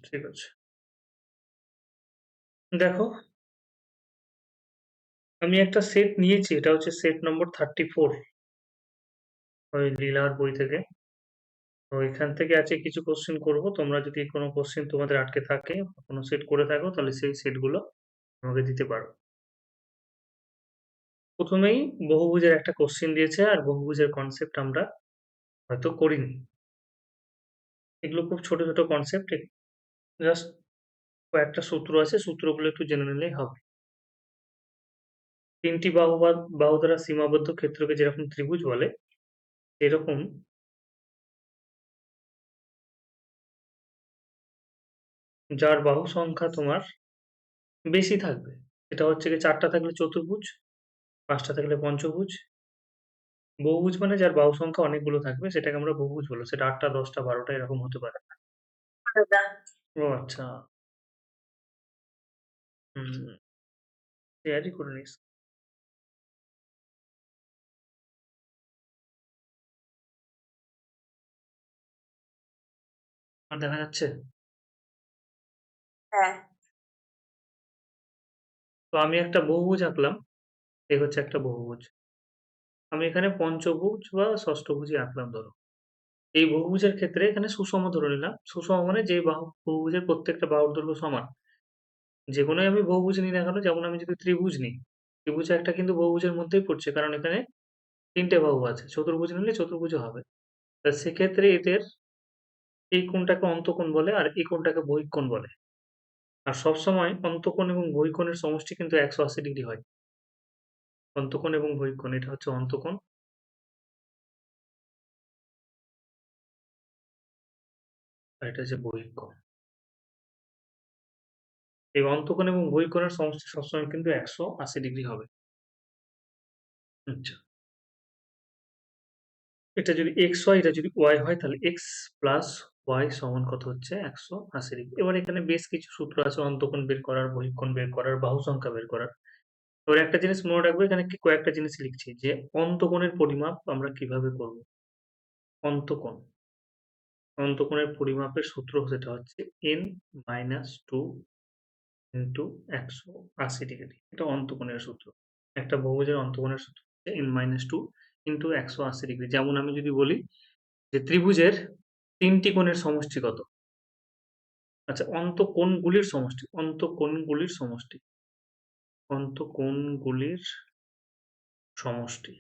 ঠিক আছে। দেখো, আমি একটা সেট নিয়েছি। এটা হচ্ছে সেট নম্বর 34 ওই লীলার বই থেকে। তো এখান থেকে আজকে কিছু কোশ্চেন করব। তোমরা যদি কোনো কোশ্চেন তোমাদের আটকে থাকে, কোনো সেট করে থাকো, তাহলে সেই সেটগুলো আমাকে দিতে পারো। প্রথমেই বহুভুজের একটা কোশ্চেন দিয়েছে, আর বহুভুজের কনসেপ্ট আমরা হয়তো করিনি। এগুলো খুব ছোট ছোট কনসেপ্ট, জাস্ট কয়েকটা সূত্র আছে, সূত্রগুলো একটু জেনে নিলেই হবে। তিনটি বাহু দ্বারা সীমাবদ্ধ ক্ষেত্রকে যেরকম ত্রিভুজ বলে, এরকম যার বাহু সংখ্যা তোমার বেশি থাকবে, এটা হচ্ছে কি 4টা থাকলে চতুর্ভুজ, 5টা থাকলে পঞ্চভুজ। বহুভুজ মানে যার বাহু সংখ্যা অনেকগুলো থাকবে, সেটাকে আমরা বহুভুজ বলবো। সেটা 8টা, 10টা, 12টা এরকম হতে পারে। ও আচ্ছা। হুম, তৈরি করে নিস। আর দেখা যাচ্ছে? হ্যাঁ। তো আমি একটা বহুভুজ আঁকলাম। এই হচ্ছে একটা বহুভুজ। আমি এখানে পঞ্চভুজ বা ষষ্ঠভুজই আঁকলাম ধরো। এই বহুভুজের ক্ষেত্রে এখানে সুষম ধরে নিলাম। সুষম মানে যে বহুভুজের প্রত্যেকটা বাহুর দৈর্ঘ্য সমান। যেকোনোই আমি বহুভুজ নিই না কেন, যেমন আমি যদি ত্রিভুজ নিই, ত্রিভুজ একটা কিন্তু বহুভুজের মধ্যেই পড়ছে, কারণ এখানে 3টে বাহু আছে। চতুর্ভুজ নিলে চতুর্ভুজও হবে। তা সেক্ষেত্রে এদের এই কোণটাকে অন্তঃকোণ বলে, আর এই কোণটাকে বহিঃকোণ বলে। আর সবসময় অন্তঃকোণ এবং বহিঃকোণের সমষ্টি কিন্তু 180 ডিগ্রি হয়। অন্তঃকোণ এবং বহিঃকোণ, এটা হচ্ছে অন্তঃকোণ, আর এটা হচ্ছে বহিঃকোণ। এই অন্তঃকোণ এবং বহিঃকোণের সমষ্টি সবসময় কিন্তু 180 ডিগ্রি হবে। আচ্ছা, এটা যদি x হয়, এটা যদি y হয়, তাহলে x প্লাস y সমান কত হচ্ছে? 180 ডিগ্রি। এবার এখানে বেশ কিছু সূত্র আছে অন্তঃকোণ বের করার, বহিঃকোণ বের করার, বাহু সংখ্যা বের করার। এবার একটা জিনিস মনে রাখবে, এখানে কয়েকটা জিনিস লিখছি যে অন্তঃকোণের পরিমাপ আমরা কিভাবে করব। অন্তঃকোণ, অন্তঃকোণের পরিমাপের সূত্র সেটা হচ্ছে n-2 ইন্টু 180 ডিগ্রি। এটা অন্তঃকোণের সূত্র। একটা বহুভুজের অন্তঃকোণের সূত্র হচ্ছে n-2 ইন্টু 180 ডিগ্রি। যেমন আমি যদি বলি যে ত্রিভুজের 3টি কোণের সমষ্টি কত? আচ্ছা, অন্তঃকোণগুলির সমষ্টি, অন্তঃকোণগুলির সমষ্টি, অন্তঃকোণগুলির সমষ্টি,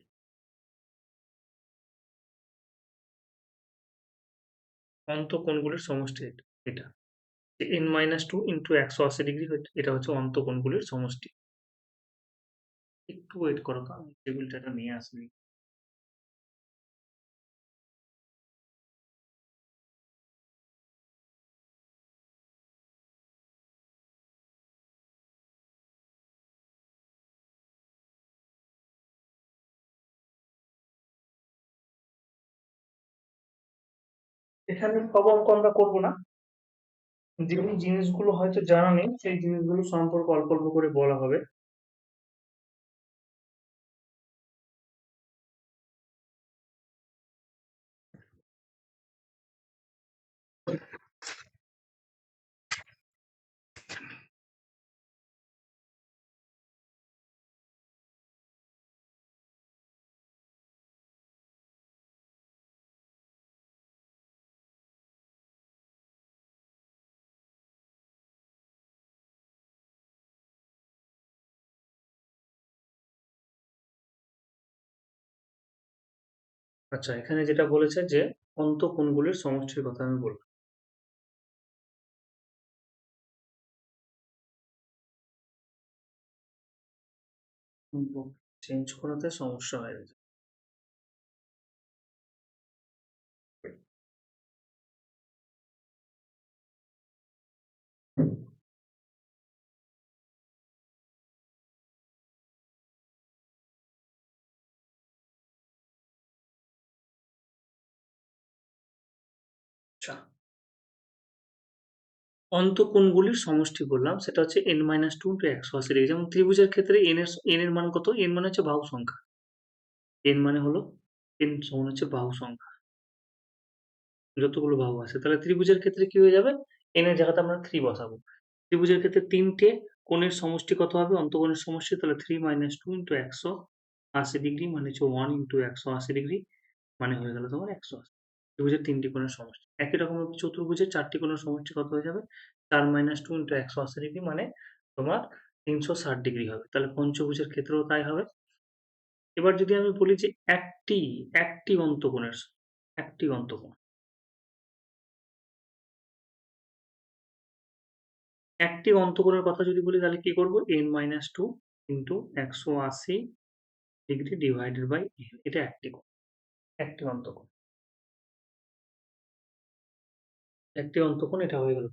অন্তঃকোণগুলির সমষ্টি এটা। n-2 ইন্টু 180 ডিগ্রি, এটা হচ্ছে অন্তঃকোণগুলির সমষ্টি। একটু ওয়েট করো তো, আমি টেবিলটা নিয়ে আসি। এখানে সব অঙ্ক আমরা করবো না। যে জিনিসগুলো হয়তো জানা নেই, সেই জিনিসগুলো সম্পর্কে অল্প অল্প করে বলা হবে। আচ্ছা, এখানে যেটা বলেছে যে অন্তঃকোণগুলির সমষ্টির কথা আমি বলবো। চেঞ্জ করাতে সমস্যা হয়ে গেছে। আচ্ছা, অন্তঃকোণগুলির সমষ্টি বললাম, সেটা হচ্ছে n-2 ইন্টু 180 ডিগ্রি। যেমন ত্রিভুজের ক্ষেত্রে n এর মান কত? n মানে হচ্ছে বাহু সংখ্যা। n মানে হলো, n সমান হচ্ছে বাহু সংখ্যা, যতগুলো বাহু আছে। তাহলে ত্রিভুজের ক্ষেত্রে কি হয়ে যাবে? n এর জায়গাতে আমরা 3 বসাবো। ত্রিভুজের ক্ষেত্রে ৩ টে কোণের সমষ্টি কত হবে? অন্তঃকোণের সমষ্টি, তাহলে 3 - 2 × 180 ডিগ্রি মানে হচ্ছে 1 × 180 ডিগ্রি মানে হয়ে গেল তোমার 180। ত্রিভুজের ৩ টি কোণের সমষ্টি। একই রকমভাবে চতুর্ভুজের ৪ টি কোণের সমষ্টি কত হয়ে যাবে? 4 - 2 × 180 ডিগ্রি মানে তোমার ৩৬০ ডিগ্রি হবে। তাহলে পঞ্চভুজের ক্ষেত্রেও তাই হবে। এবার যদি আমি বলি যে একটি অন্তঃকোণের একটি অন্তঃকোণ একটি অন্তঃকোণের কথা যদি বলি তাহলে কি করব? n - 2 × 180 degree divided by n, এটা একটি কোণ, একটি অন্তঃকোণ, একটি অন্তঃকোণ, এটা হয়ে গেল।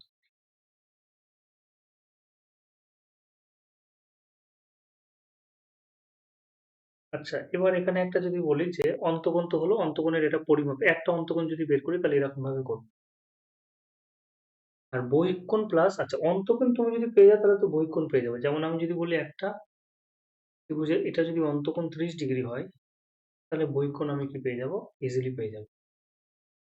আচ্ছা, এবার এখানে একটা যদি বলি যে অন্তঃকোণ তো হলো, অন্তঃকোণের এটা পরিমাপ, একটা অন্তঃকোণ যদি বের করি তাহলে এরকম ভাবে করব। আর বহিঃকোণ প্লাস, আচ্ছা অন্তঃকোণ তুমি যদি পেয়ে যাও তাহলে তো বহিঃকোণ পেয়ে যাবে। যেমন আমি যদি বলি একটা ত্রিভুজের এটা যদি অন্তঃকোণ 30 ডিগ্রি হয় তাহলে বহিঃকোণ আমি কি পেয়ে যাব? ইজিলি পেয়ে যাব।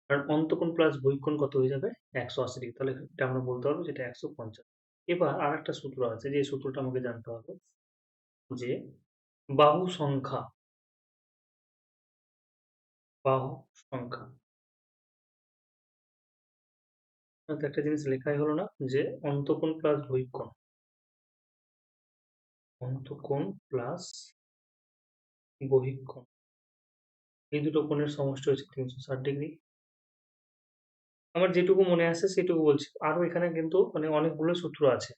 কারণ অন্তঃকোণ প্লাস বহিঃকোণ কত হয়ে যাবে? 180 ডিগ্রি। তাহলে এটা আমরা বলতে পারবো যেটা 150। এবার আরেকটা সূত্র আছে, যে সূত্রটা আমাকে জানতে হবে, যে বাহু সংখ্যা, বাহু সংখ্যা, তো একটা জিনিস লেখাই হলো না, যে অন্তঃকোণ প্লাস বহিঃকোণ, অন্তঃকোণ প্লাস বহিঃকোণ এই দুটো কোণের সমষ্টি হচ্ছে 360 ডিগ্রি। আমার যেটুকু মনে আছে সেটুকু বলছি, আরো এখানে কিন্তু মানে অনেকগুলো সূত্র আছে।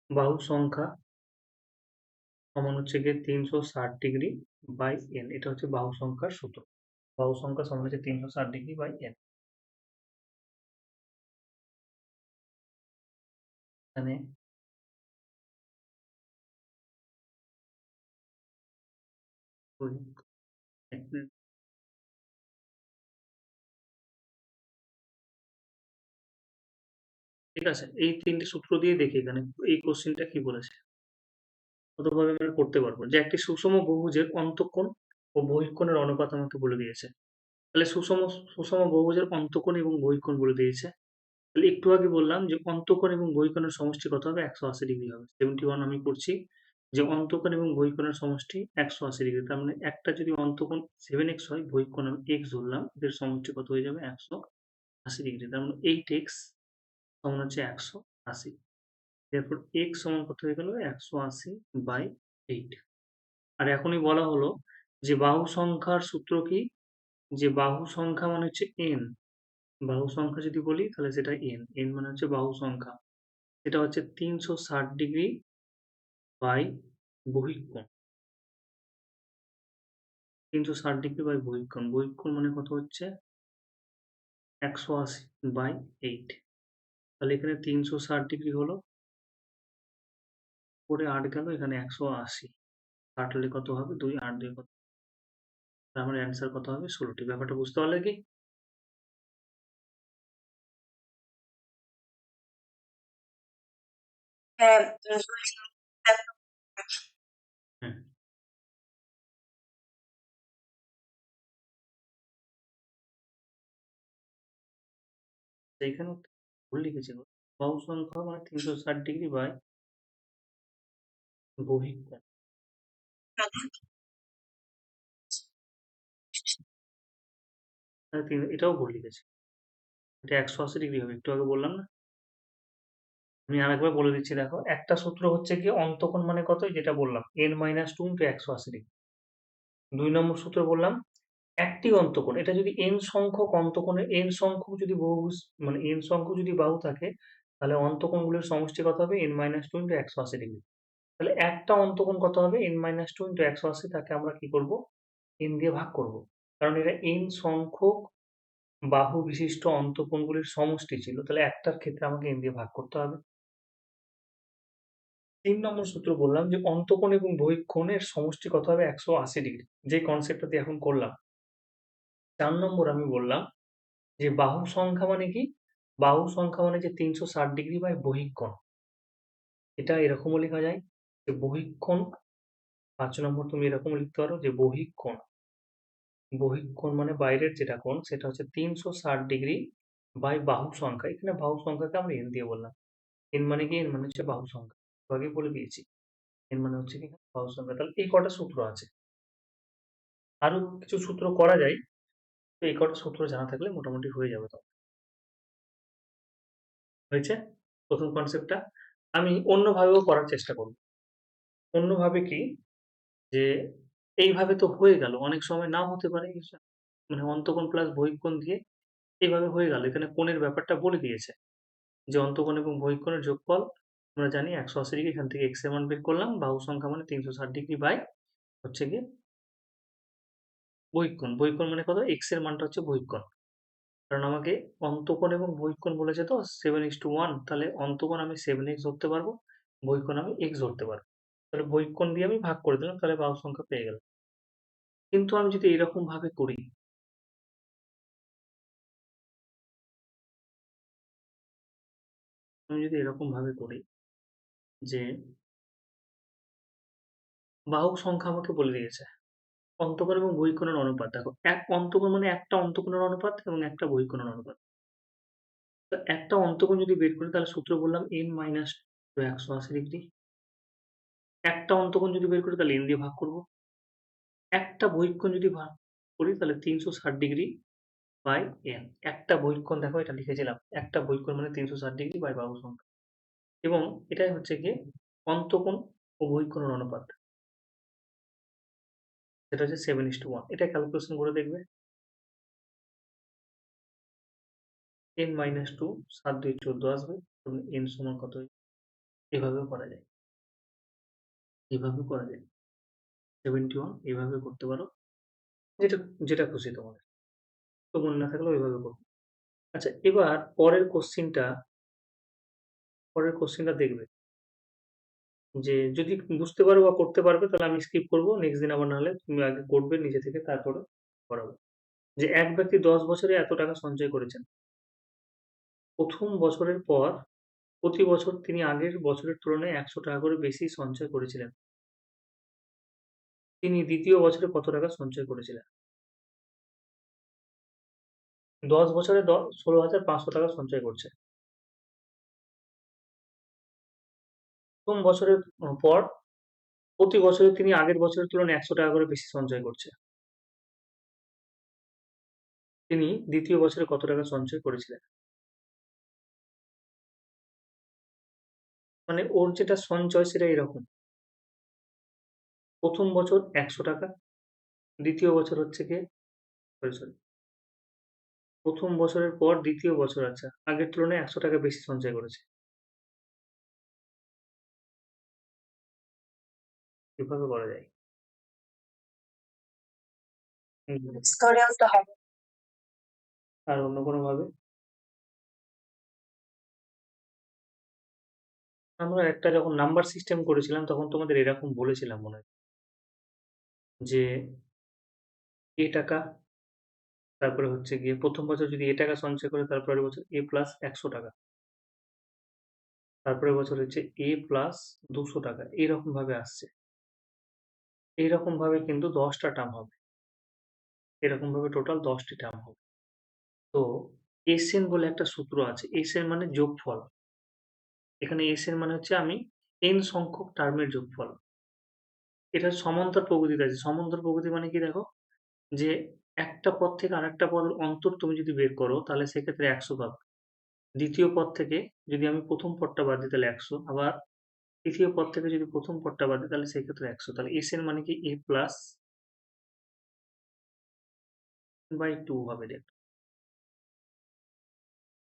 বাহু সংখ্যা সমান হচ্ছে গিয়ে 360 ডিগ্রি বাই n, এটা হচ্ছে বাহু সংখ্যার সূত্র। বাহু সংখ্যা সমান হচ্ছে 360 ডিগ্রি বাই n। এখানে এক মিনিট, ঠিক আছে, এই তিনটে সূত্র দিয়ে দেখি এখানে এই কোশ্চেনটা কি বলেছে, কতভাবে আমরা করতে পারবো। যে একটি সুষম বহুভুজের অন্তঃকোণ ও বহিঃকোণের অনুপাত আমাকে বলে দিয়েছে। তাহলে সুষম সুষম বহুভুজের অন্তঃকোণ এবং বহিঃকোণ বলে দিয়েছে। তাহলে একটু আগে বললাম যে অন্তঃকোণ এবং বহিঃকোণের সমষ্টি কত হবে? 180 ডিগ্রি হবে। 71 আমি করছি, যে অন্তঃকোণ এবং বহিঃকোণের সমষ্টি 180 ডিগ্রি। তার মানে একটা যদি অন্তঃকোণ 7x হয়, বহিঃকোণ আমি x ধরলাম, এদের সমষ্টি কত হয়ে যাবে? 180 ডিগ্রি। তার মানে 8x সমান হচ্ছে 180। এরপর x সমান কত হয়ে গেল? 180/8। আর এখনই বলা হলো যে বাহু সংখ্যার সূত্র কি? যে বাহু সংখ্যা মানে হচ্ছে n, বাহু সংখ্যা যদি বলি তাহলে সেটা n মানে হচ্ছে বাহু সংখ্যা, এটা হচ্ছে 360 ডিগ্রি বাই বহিঃকোণ, 360 ডিগ্রি বাই বহিঃকোণ, বহিঃকোণ মানে কত হচ্ছে? 180/8। তাহলে এখানে 360 ডিগ্রি হলো, পরে 8 গেল, এখানে 180 কাটলে কত হবে? 2 8 দিয়ে কত? তার মানে অ্যান্সার কত হবে? 16টি। ব্যাপারটা বুঝতে পারলে কি? হ্যাঁ, হুম, এইখানে ভুল লিখেছি গো। বাহু সংখ্যা মানে 360 ডিগ্রি বাই বহিঃকোণ। এটাও ভুল লিখেছি, এটা 180 ডিগ্রি হবে, একটু আগে বললাম না। আমি আরেকবার বলে দিচ্ছি, দেখো একটা সূত্র হচ্ছে কি অন্তঃকোণ মানে কত, যেটা বললাম n - 2 × 180 ডিগ্রি। 2 নম্বর সূত্র বললাম একটি অন্তঃকোণ, এটা যদি n সংখ্যক অন্তঃকোণের n সংখ্যক যদি বহুভুজ মানে n সংখ্যক যদি বাহু থাকে তাহলে অন্তঃকোণগুলোর সমষ্টি কত হবে? n - 2 × 180 degree. তাহলে একটা অন্তঃকোণ কত হবে? n - 2 × 180, তাকে আমরা কি করব? n দিয়ে ভাগ করব। কারণ এটা n সংখ্যক বাহু বিশিষ্ট অন্তঃকোণগুলির সমষ্টি ছিল, তাহলে একটার ক্ষেত্রে আমাকে n দিয়ে ভাগ করতে হবে। ৩ নম্বর সূত্র বললাম যে অন্তঃকোণ এবং বহিঃকোণের সমষ্টি কত হবে? 180 ডিগ্রি, যে কনসেপ্টটা দিয়ে এখন করলাম। ৪ নম্বর আমি বললাম যে বাহু সংখ্যা মানে কি? বাহু সংখ্যা মানে যে 360 ডিগ্রি বাই বহিঃকোণ। এটা এরকমও লেখা যায় যে বহিঃকোণ, ৫ নম্বর তুমি এরকমও লিখতে পারো যে বহিঃকোণ, বহিঃকোণ মানে বাইরের যেটা কোণ সেটা হচ্ছে 360 ডিগ্রি বাই বাহু সংখ্যা। এখানে বাহু সংখ্যাকে আমরা n দিয়ে বললাম। n মানে কি? n মানে হচ্ছে বাহু সংখ্যা। আগেই বলে দিয়েছি। n মানে হচ্ছে কি? বাহু সংখ্যা। তাহলে এই কটা সূত্র আছে। আরো কিছু সূত্র করা যায়। তো এই কটা সূত্র জানা থাকলে মোটামুটি হয়ে যাবে তখন। হয়েছে? ১ম কনসেপ্টটা। আমি অন্যভাবেও করার চেষ্টা করব। অন্যভাবে কি? যে এইভাবে তো হয়ে গেল। অনেক সময় নাও হতে পারে। মানে অন্তঃকোণ প্লাস বহিঃকোণ দিয়ে এইভাবে হয়ে গেল। এখানে কোণের ব্যাপারটা বলে দিয়েছে। যে অন্তঃকোণ এবং বহিঃকোণের যোগফল আমরা জানি ১৮০ ডিগ্রি। এখান থেকে x এর মান বের করলাম। বাহু সংখ্যা মানে ৩৬০ ডিগ্রি বাই হচ্ছে গিয়ে বহিঃকোণ। বহিঃকোণ মানে কত? x এর মানটা হচ্ছে বহিঃকোণ। কারণ আমাকে অন্তঃকোণ এবং বহিঃকোণ বলেছে তো 7:1, তাহলে অন্তঃকোণ আমি 7x ধরতে পারবো, বহিঃকোণ আমি x ধরতে পারবো। তাহলে বহিঃকোণ দিয়ে আমি ভাগ করে দিলাম, তাহলে বাহু সংখ্যা পেয়ে গেলাম। কিন্তু আমি যদি এরকম ভাবে করি, আমি যদি এরকম ভাবে করি যে বাহু সংখ্যা আমাকে বলে দিয়েছে অন্তঃকোণ এবং বহিঃকোণের অনুপাত। দেখো, এক অন্তঃকোণ মানে একটা অন্তঃকোণের অনুপাত এবং একটা বহিঃকোণের অনুপাত। তো একটা অন্তঃকোণ যদি বের করি তাহলে সূত্র বললাম n মাইনাস 180 ডিগ্রি। একটা অন্তঃকোণ যদি বের করি তাহলে n দিয়ে ভাগ করব। একটা বহিঃকোণ যদি ভাগ করি তাহলে 360 ডিগ্রি বাই n। একটা বহিঃকোণ, দেখো এটা লিখেছিলাম। একটা বহিঃকোণ মানে 360 ডিগ্রি বাই বাহু সংখ্যা। এবং এটাই হচ্ছে গিয়ে অন্তঃকোণ ও বহিঃকোণের অনুপাত। সেটা হচ্ছে 7:1। এটা ক্যালকুলেশন করে দেখবে। n মাইনাস 2, 7 2 14 আসবে। এবং n সমান কত? এভাবেও করা যায়। এভাবেও করা যায়। 71 এভাবে করতে পারো। যেটা যেটা খুশি তোমাদের। তো মনে না থাকলেও এভাবে করো। আচ্ছা, এবার পরের কোশ্চেনটা দেখবে। যে যদি বুঝতে পারো বা করতে পারবে তাহলে আমি স্কিপ করব। নেক্সট দিন আবার নাহলে তুমি আগে করবে নিজে থেকে, তারপরে করাবো। যে এক ব্যক্তি ১০ বছরে এত টাকা সঞ্চয় করেছেন। প্রথম বছরের পর প্রতি বছর তিনি আগের বছরের তুলনায় ১০০ টাকা করে বেশি সঞ্চয় করেছিলেন। তিনি দ্বিতীয় বছরে কত টাকা সঞ্চয় করেছিলেন? ১০ বছরে ১৬,৫০০ টাকা সঞ্চয় করছে। প্রথম বছরের পর প্রতি বছরে তিনি আগের বছরের তুলনায় ১০০ টাকা করে বেশি সঞ্চয় করছে। তিনি দ্বিতীয় বছরে কত টাকা সঞ্চয় করেছিলেন? মানে ওর যেটা সঞ্চয় সেটা এরকম। প্রথম বছর ১০০ টাকা, দ্বিতীয় বছর হচ্ছে গিয়ে সরি, প্রথম বছরের পর দ্বিতীয় বছর, আচ্ছা, আগের তুলনায় ১০০ টাকা বেশি সঞ্চয় করেছে। এভাবে করা যায়। হুম। আর অন্য কোনো ভাবে? আমরা একটা যখন নাম্বার সিস্টেম করেছিলাম তখন তোমাদের এরকম বলেছিলাম মনে হয়। যে টাকা, তারপরে হচ্ছে গিয়ে প্রথম বছর যদি টাকা সঞ্চয় করে তারপরের বছর প্লাস ১০০ টাকা। তারপরের বছর হচ্ছে প্লাস ২০০ টাকা। এরকম ভাবে আসছে। এইরকম ভাবে কিন্তু ১০ টা টার্ম হবে। এরকম ভাবে টোটাল ১০ টি টার্ম হবে। তো এসএন বলে একটা সূত্র আছে। এসএন মানে যোগফল। এখানে এসএন মানে হচ্ছে আমি n সংখ্যক টার্মের যোগফল। এটা সমান্তর প্রকৃতিতে আছে। সমান্তর প্রকৃতি মানে কি দেখো, যে একটা পদ থেকে আরেকটা পদের অন্তর তুমি যদি বের করো তাহলে সেক্ষেত্রে ১০০ পাবে। দ্বিতীয় পদ থেকে যদি আমি প্রথম পদটা বাদ দিই তাহলে ১০০। আবার তৃতীয় পদ থেকে যদি প্রথম পদটা বাদ দিই তাহলে সেক্ষেত্রে ১০০। তাহলে এসএন মানে কি প্লাস বাই 2 হবে এটা।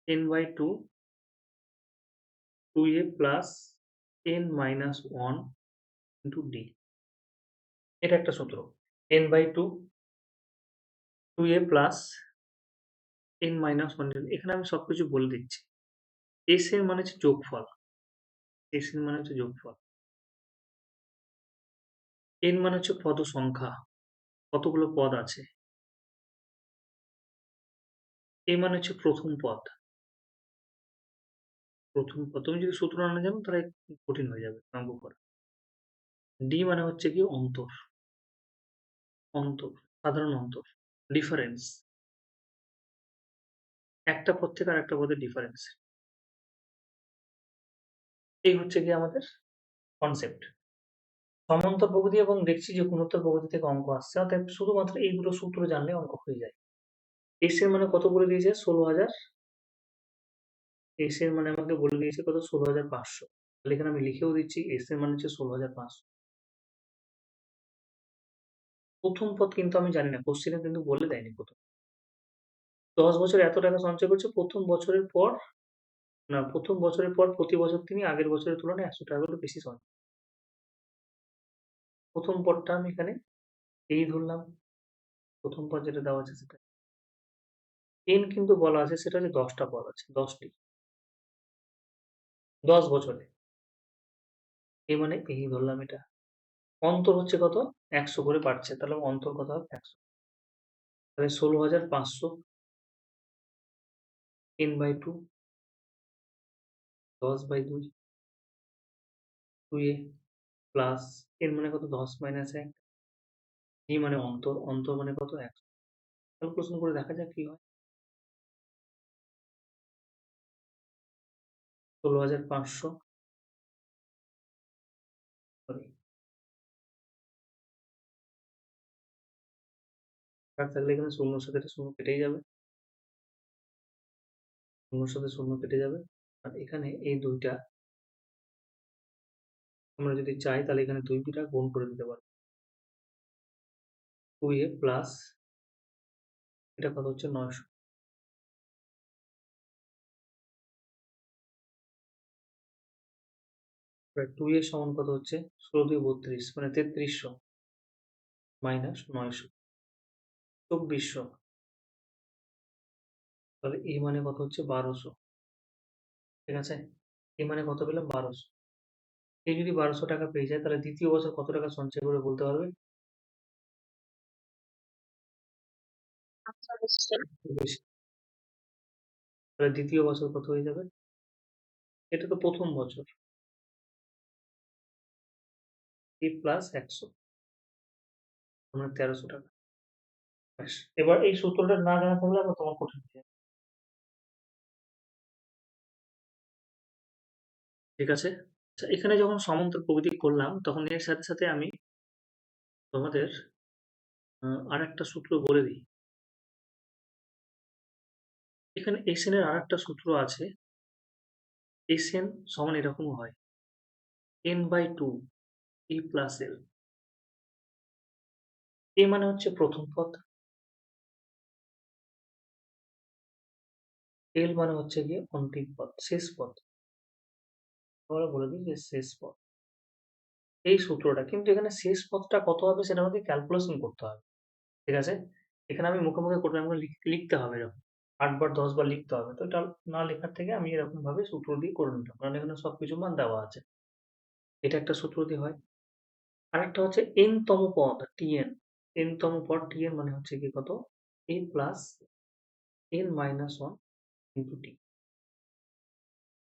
n/2, 2a plus n-1 into d। এটা একটা সূত্র। n/2, 2a plus n-1। এখানে আমি সবকিছু বলে দিচ্ছি। এর মানে হচ্ছে যোগফল। এর মানে হচ্ছে যোগফল। n মানে হচ্ছে পদ সংখ্যা, কতগুলো পদ আছে। মানে হচ্ছে প্রথম পদ। প্রথম পদ। তুমি যদি সূত্র না জানো তাহলে কঠিন হয়ে যাবে অঙ্ক করা। d মানে হচ্ছে কি অন্তর। অন্তর, সাধারণ অন্তর, ডিফারেন্স। একটা পদ থেকে আরেকটা পদের ডিফারেন্স। এই হচ্ছে গিয়ে আমাদের কনসেপ্ট। সমান্তর প্রকৃতি এবং দেখছি যে গুণোত্তর প্রকৃতি থেকে অঙ্ক আসছে, অর্থাৎ শুধুমাত্র এই দুটো সূত্র জানলে অঙ্ক হয়ে যায়। এস এর মানে কত বলে দিয়েছে? 16,000। এস এর মানে আমাকে বলে দিয়েছে কত? 16,500। তাহলে এখানে আমি লিখেও দিচ্ছি এস এর মানে হচ্ছে 16,500। প্রথম পদ কিন্তু আমি জানি না, কোশ্চেনে কিন্তু বলে দেয়নি প্রথম। 10 বছরে এত টাকা সঞ্চয় করছে, প্রথম বছরের পর প্রথম বছরের পর প্রতি বছর তিনি আগের বছরের তুলনায় 100 টাকা করে বেশি সঞ্চয়। প্রথম পদটা আমি এখানে এই ধরলাম, প্রথম পদ যেটা দেওয়া আছে সেটা। এন কিন্তু বলা আছে সেটা হচ্ছে 10টা পদ আছে, 10টি, 10 বছরে। এই মানে এই ধরলাম এটা। অন্তর হচ্ছে কত? 100 করে বাড়ছে, তাহলে অন্তর কত হবে? 100। তাহলে 16,500 n/2 10/2 2a প্লাস এর মানে কত? 10 মাইনাস 1। ই মানে অন্তর, অন্তর মানে কত? 100। ক্যালকুলেশন করে দেখা যাক কি হয়। 16,500 সরি, আর থাকলে এখানে শূন্যর সাথে এটা শূন্য কেটেই যাবে, শূন্যর সাথে শূন্য কেটে যাবে। আর এখানে এই দুইটা আমরা যদি চাই তাহলে এখানে 2টা গুণ করে দিতে পারি। 2a প্লাস এটা কত হচ্ছে? 900। 2a সমান কত হচ্ছে? 16×2 32 মানে 3300 মাইনাস 900 2400। তাহলে এ মানে কত হচ্ছে? 1200। ঠিক আছে, এ মানে কত পেলাম? 1200। এই যদি 1200 টাকা পেয়ে যায় তাহলে দ্বিতীয় বছর কত টাকা সঞ্চয় করে বলতে পারবে? বেশি। তাহলে দ্বিতীয় বছর কত হয়ে যাবে? এটা তো প্রথম বছর, এই প্লাস 100 মানে 1300 টাকা। ব্যাস। এবার এই সূত্রটা না জানা থাকলে আবার তোমার কঠিন হয়ে যাবে। ঠিক আছে? আচ্ছা, এখানে যখন সমান্তর প্রকৃতি করলাম তখন এর সাথে সাথে আমি তোমাদের আরেকটা সূত্র বলে দিই। এখানে এসএন এর আরেকটা সূত্র আছে। এসএন সমান এরকম হয়, n/2 e প্লাস এল। এ মানে হচ্ছে প্রথম পদ, এল মানে হচ্ছে গিয়ে অন্তিম পদ, শেষ পদ। আমরা বলে দিই যে শেষ পদ। এই সূত্রটা কিন্তু এখানে শেষ পদটা কত হবে সেটা আমাকে ক্যালকুলেশন করতে হবে। ঠিক আছে? এখানে আমি মুখে মুখে করতে আমাকে লিখতে হবে এরকম। 8 বার 10 বার লিখতে হবে। তো এটা না লেখার থেকে আমি এরকম ভাবে সূত্র দিয়ে করে নিলাম। কারণ এখানে সবকিছু মান দেওয়া আছে। এটা একটা সূত্র দিয়ে হয়। আরেকটা হচ্ছে n তম পদ tn। n তম পদ tn মানে হচ্ছে কি কত? a plus n minus 1 into t।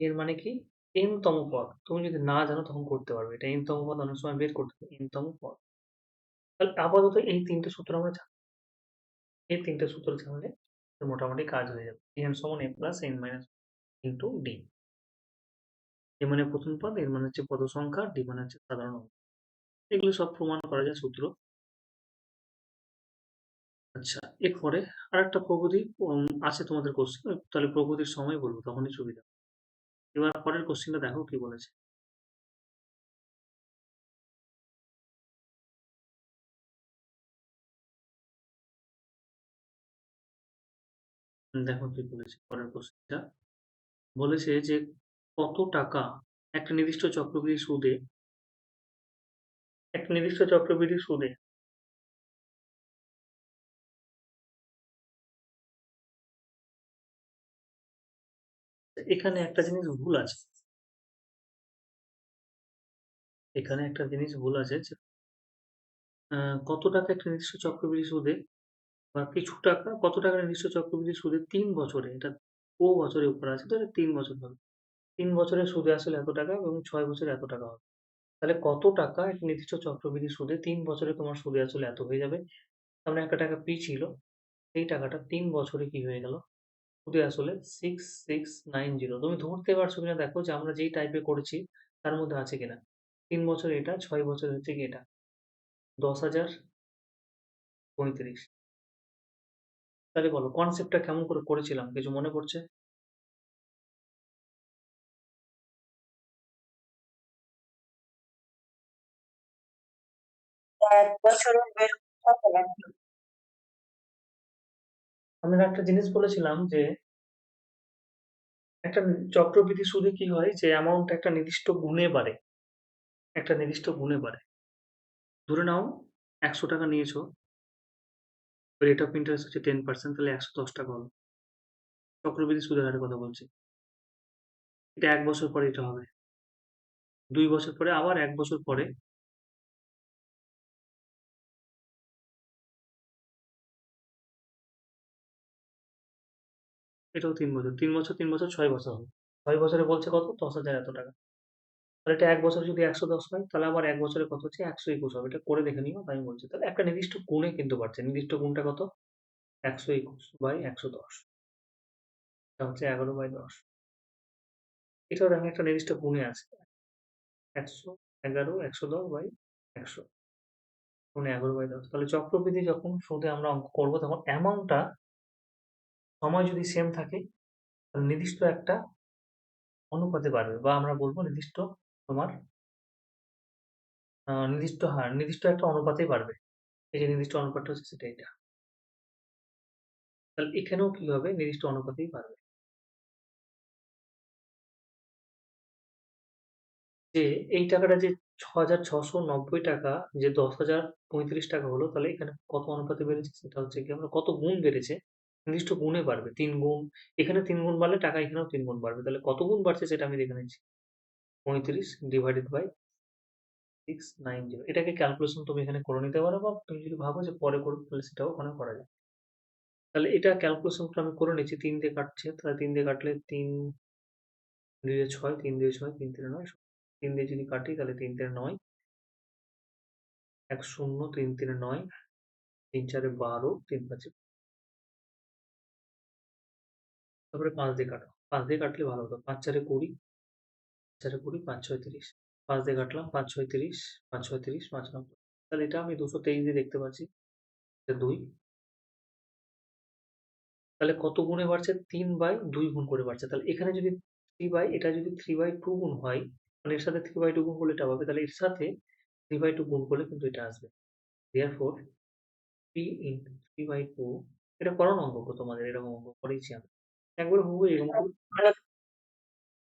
এর মানে কি? n তম পদ। তুমি যদি না জানো তখন করতে পারবে। এটা n তম পদ অনেক সময় বের করতে হবে। n তম পদ। তাহলে আপাতত এই 3টে সূত্র আমরা জানি। এই 3টে সূত্র জানলে মোটামুটি কাজ হয়ে যাবে। tn সমান a plus n minus into d। এ মানে প্রথম পদ, এর মানে হচ্ছে পদ সংখ্যা, d মানে হচ্ছে সাধারণ অঙ্ক। এগুলো সব প্রমাণ করা যায় সূত্র। আচ্ছা, এরপরে আরেকটা প্রগতি আছে তোমাদের কোশ্চেন। তাহলে প্রগতির সময় বলবো, তখনই সুবিধা। এবার পরের কোশ্চেনটা দেখো কি বলেছে। দেখো কি বলেছে পরের কোশ্চেনটা। বলেছে যে কত টাকা একটা নির্দিষ্ট চক্রবৃদ্ধি সুদে, একটা নির্দিষ্ট চক্রবৃদ্ধি সুদে এখানে একটা জিনিস ভুল আছে। এখানে একটা জিনিস ভুল আছে যে কত টাকা একটা নির্দিষ্ট চক্রবৃদ্ধি সুদে বা কিছু টাকা, কত টাকা নির্দিষ্ট চক্রবৃদ্ধি সুদে 3 বছরে, এটা ও বছরের উপর আছে, তো এটা 3 বছর হবে। 3 বছরের সুদে আসলে এত টাকা এবং 6 বছরে এত টাকা হবে। তাহলে কত টাকা একটা নির্দিষ্ট চক্রবৃদ্ধি সুদে 3 বছরে তোমার সুদে আসলে এত হয়ে যাবে। তার মানে একটা টাকা পি ছিল, সেই টাকাটা 3 বছরে কি হয়ে গেল? সুদে আসলে 6690। তুমি ধরতে পারছো কিনা দেখো যে আমরা যেই টাইপে করেছি তার মধ্যে আছে কিনা। ৩ বছর এটা, ৬ বছর হচ্ছে কি এটা। ১০,০৩৫। তাহলে বলো কনসেপ্টটা কেমন করে করেছিলাম? কিছু মনে পড়ছে? এক বছরের বের করতে হবে। আমরা একটা জিনিস বলেছিলাম যে একটা চক্রবৃদ্ধি সুদে কি হয় যে অ্যামাউন্ট একটা নির্দিষ্ট গুণে বাড়ে। একটা নির্দিষ্ট গুণে বাড়ে। ধরে নাও ৳১০০ নিয়েছো, রেট অফ ইন্টারেস্ট হচ্ছে 10%, তাহলে ৳১১০ হলো। চক্রবৃদ্ধি সুদের হারের কথা বলছি। এটা ১ বছর পরে এটা হবে। ২ বছর পরে আবার ১ বছর পরে এটাও ৩ বছর। ৩ বছর, ৩ বছর, ৬ বছর হবে। ৬ বছরে বলছে কত? ১০,০০০ এত টাকা। তাহলে এটা ১ বছরে যদি ১১০ হয় তাহলে আবার ১ বছরে কত হচ্ছে? ১২১ হবে। এটা করে দেখে নিও, তাই আমি বলছি। তাহলে একটা নির্দিষ্ট গুণে কিন্তু বাড়ছে। নির্দিষ্ট গুণটা কত? ১২১/১১০। এটা হচ্ছে ১১/১০। এটাও দেখো একটা নির্দিষ্ট গুণে আছে। ১১০, ১১০/১০০। মানে ১১/১০। তাহলে চক্রবৃদ্ধি যখন সুদে আমরা অঙ্ক করব তখন অ্যামাউন্টটা সময় যদি সেম থাকে তাহলে নির্দিষ্ট একটা অনুপাতে বাড়বে, বা আমরা বলব নির্দিষ্ট তোমার নির্দিষ্ট হার, নির্দিষ্ট একটা অনুপাতেই বাড়বে। এই যে নির্দিষ্ট অনুপাতটা হচ্ছে সেটা এটা। তাহলে এখানেও কি হবে? নির্দিষ্ট অনুপাতেই বাড়বে। যে এই টাকাটা যে ৳৬,৬৯০ যে ৳১০,০৩৫ হলো, তাহলে এখানে কত অনুপাতে বেড়েছে? সেটা হচ্ছে গিয়ে আমরা কত গুণ বেড়েছে? নির্দিষ্ট গুণে বাড়বে। ৩ গুণ। এখানে ৩ গুণ বাড়লে টাকা এখানেও ৩ গুণ বাড়বে। তাহলে কত গুণ বাড়ছে সেটা আমি দেখে নিচ্ছি। ৩৫ ডিভাইডেড বাই 690। এটাকে ক্যালকুলেশন তুমি এখানে করে নিতে পারো, বা তুমি যদি ভাবো যে পরে করবে তাহলে সেটাও ওখানে করা যায়। তাহলে এটা ক্যালকুলেশনটা আমি করে নিচ্ছি। ৩ দিয়ে কাটছে। তাহলে ৩ দিয়ে কাটলে ৩ ২ ৬, ৩ ২ ৬, ৩ ৩ ৯। ৩ দিয়ে যদি কাটি তাহলে ৩ ৩ ৯, ১ ০, ৩ ৩ ৯, ৩ ৪ ১২, ৩ ৫। তারপরে ৫ দিয়ে কাটো। ৫ দিয়ে কাটলে ভালো হতো। ৫ ৪ ২০, ৪ ২০, ৫ ৬ ৩০। ৫ দিয়ে কাটলাম, ৫ ৬ ৩০, ৫ ৬ ৩০, ৫ ৯। তাহলে এটা আমি ২২৩ দিয়ে দেখতে পাচ্ছি। এটা ২। তাহলে কত গুণে বাড়ছে? ৩/২ গুণ করে বাড়ছে। তাহলে এখানে যদি এটা যদি 3/2 গুণ হয়, মানে এর সাথে 3/2 গুণ করলে এটা পাবে। তাহলে এর সাথে 3/2 গুণ করলে কিন্তু এটা আসবে। Therefore 3 into 3/2, এটা করানো অঙ্ক গো তোমাদের, এরকম অঙ্ক করেইছি আমি। একবারে হুবহু এই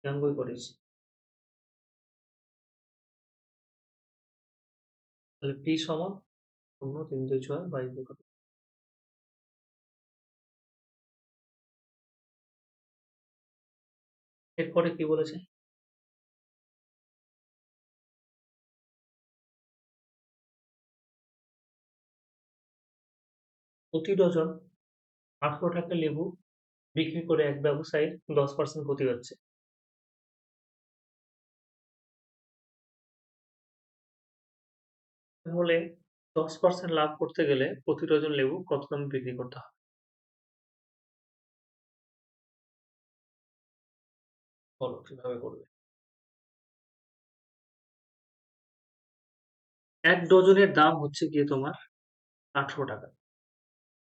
অঙ্কই করেছি। তাহলে P সমান ০, ৩ ২ ৬, ২২ দিয়ে কত? এরপরে কি বলেছে? প্রতি ডজন ৳১৮ লেবু বিক্রি করে এক ব্যবসায়ীর 10% ক্ষতি হচ্ছে। তাহলে 10% লাভ করতে গেলে প্রতি ডজন লেবু কত দামে বিক্রি করতে হবে? বলো কিভাবে করবে? ১ ডজনের দাম হচ্ছে গিয়ে তোমার ৳১৮,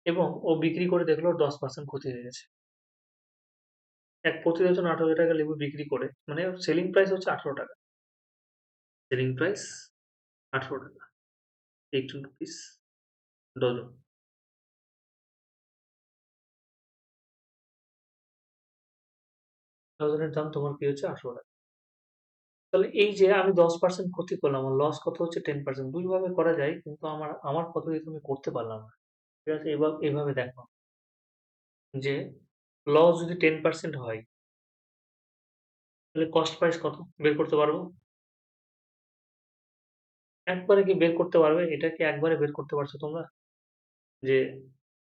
এবং ও বিক্রি করে দেখলো ওর 10% ক্ষতি হয়ে গেছে। প্রতি ডজন ৳১৮ লেবু বিক্রি করে, মানে ওর সেলিং প্রাইস হচ্ছে ৳১৮। Selling price ৳১৮, 18 rupees dozen. ডজনের দাম তোমার কি হচ্ছে? ৳১৮। তাহলে এই যে আমি 10% ক্ষতি করলাম, আমার লস কত হচ্ছে? 10%। ২ ভাবে করা যায়, কিন্তু আমার আমার পদ্ধতিতে আমি করতে পারলাম না। ঠিক আছে? এভাবে দেখো যে লস যদি 10% হয় তাহলে কস্ট প্রাইস কত? বের করতে পারবো? একবারে কি বের করতে পারবে? এটা কি একবারে বের করতে পারছো তোমরা? যে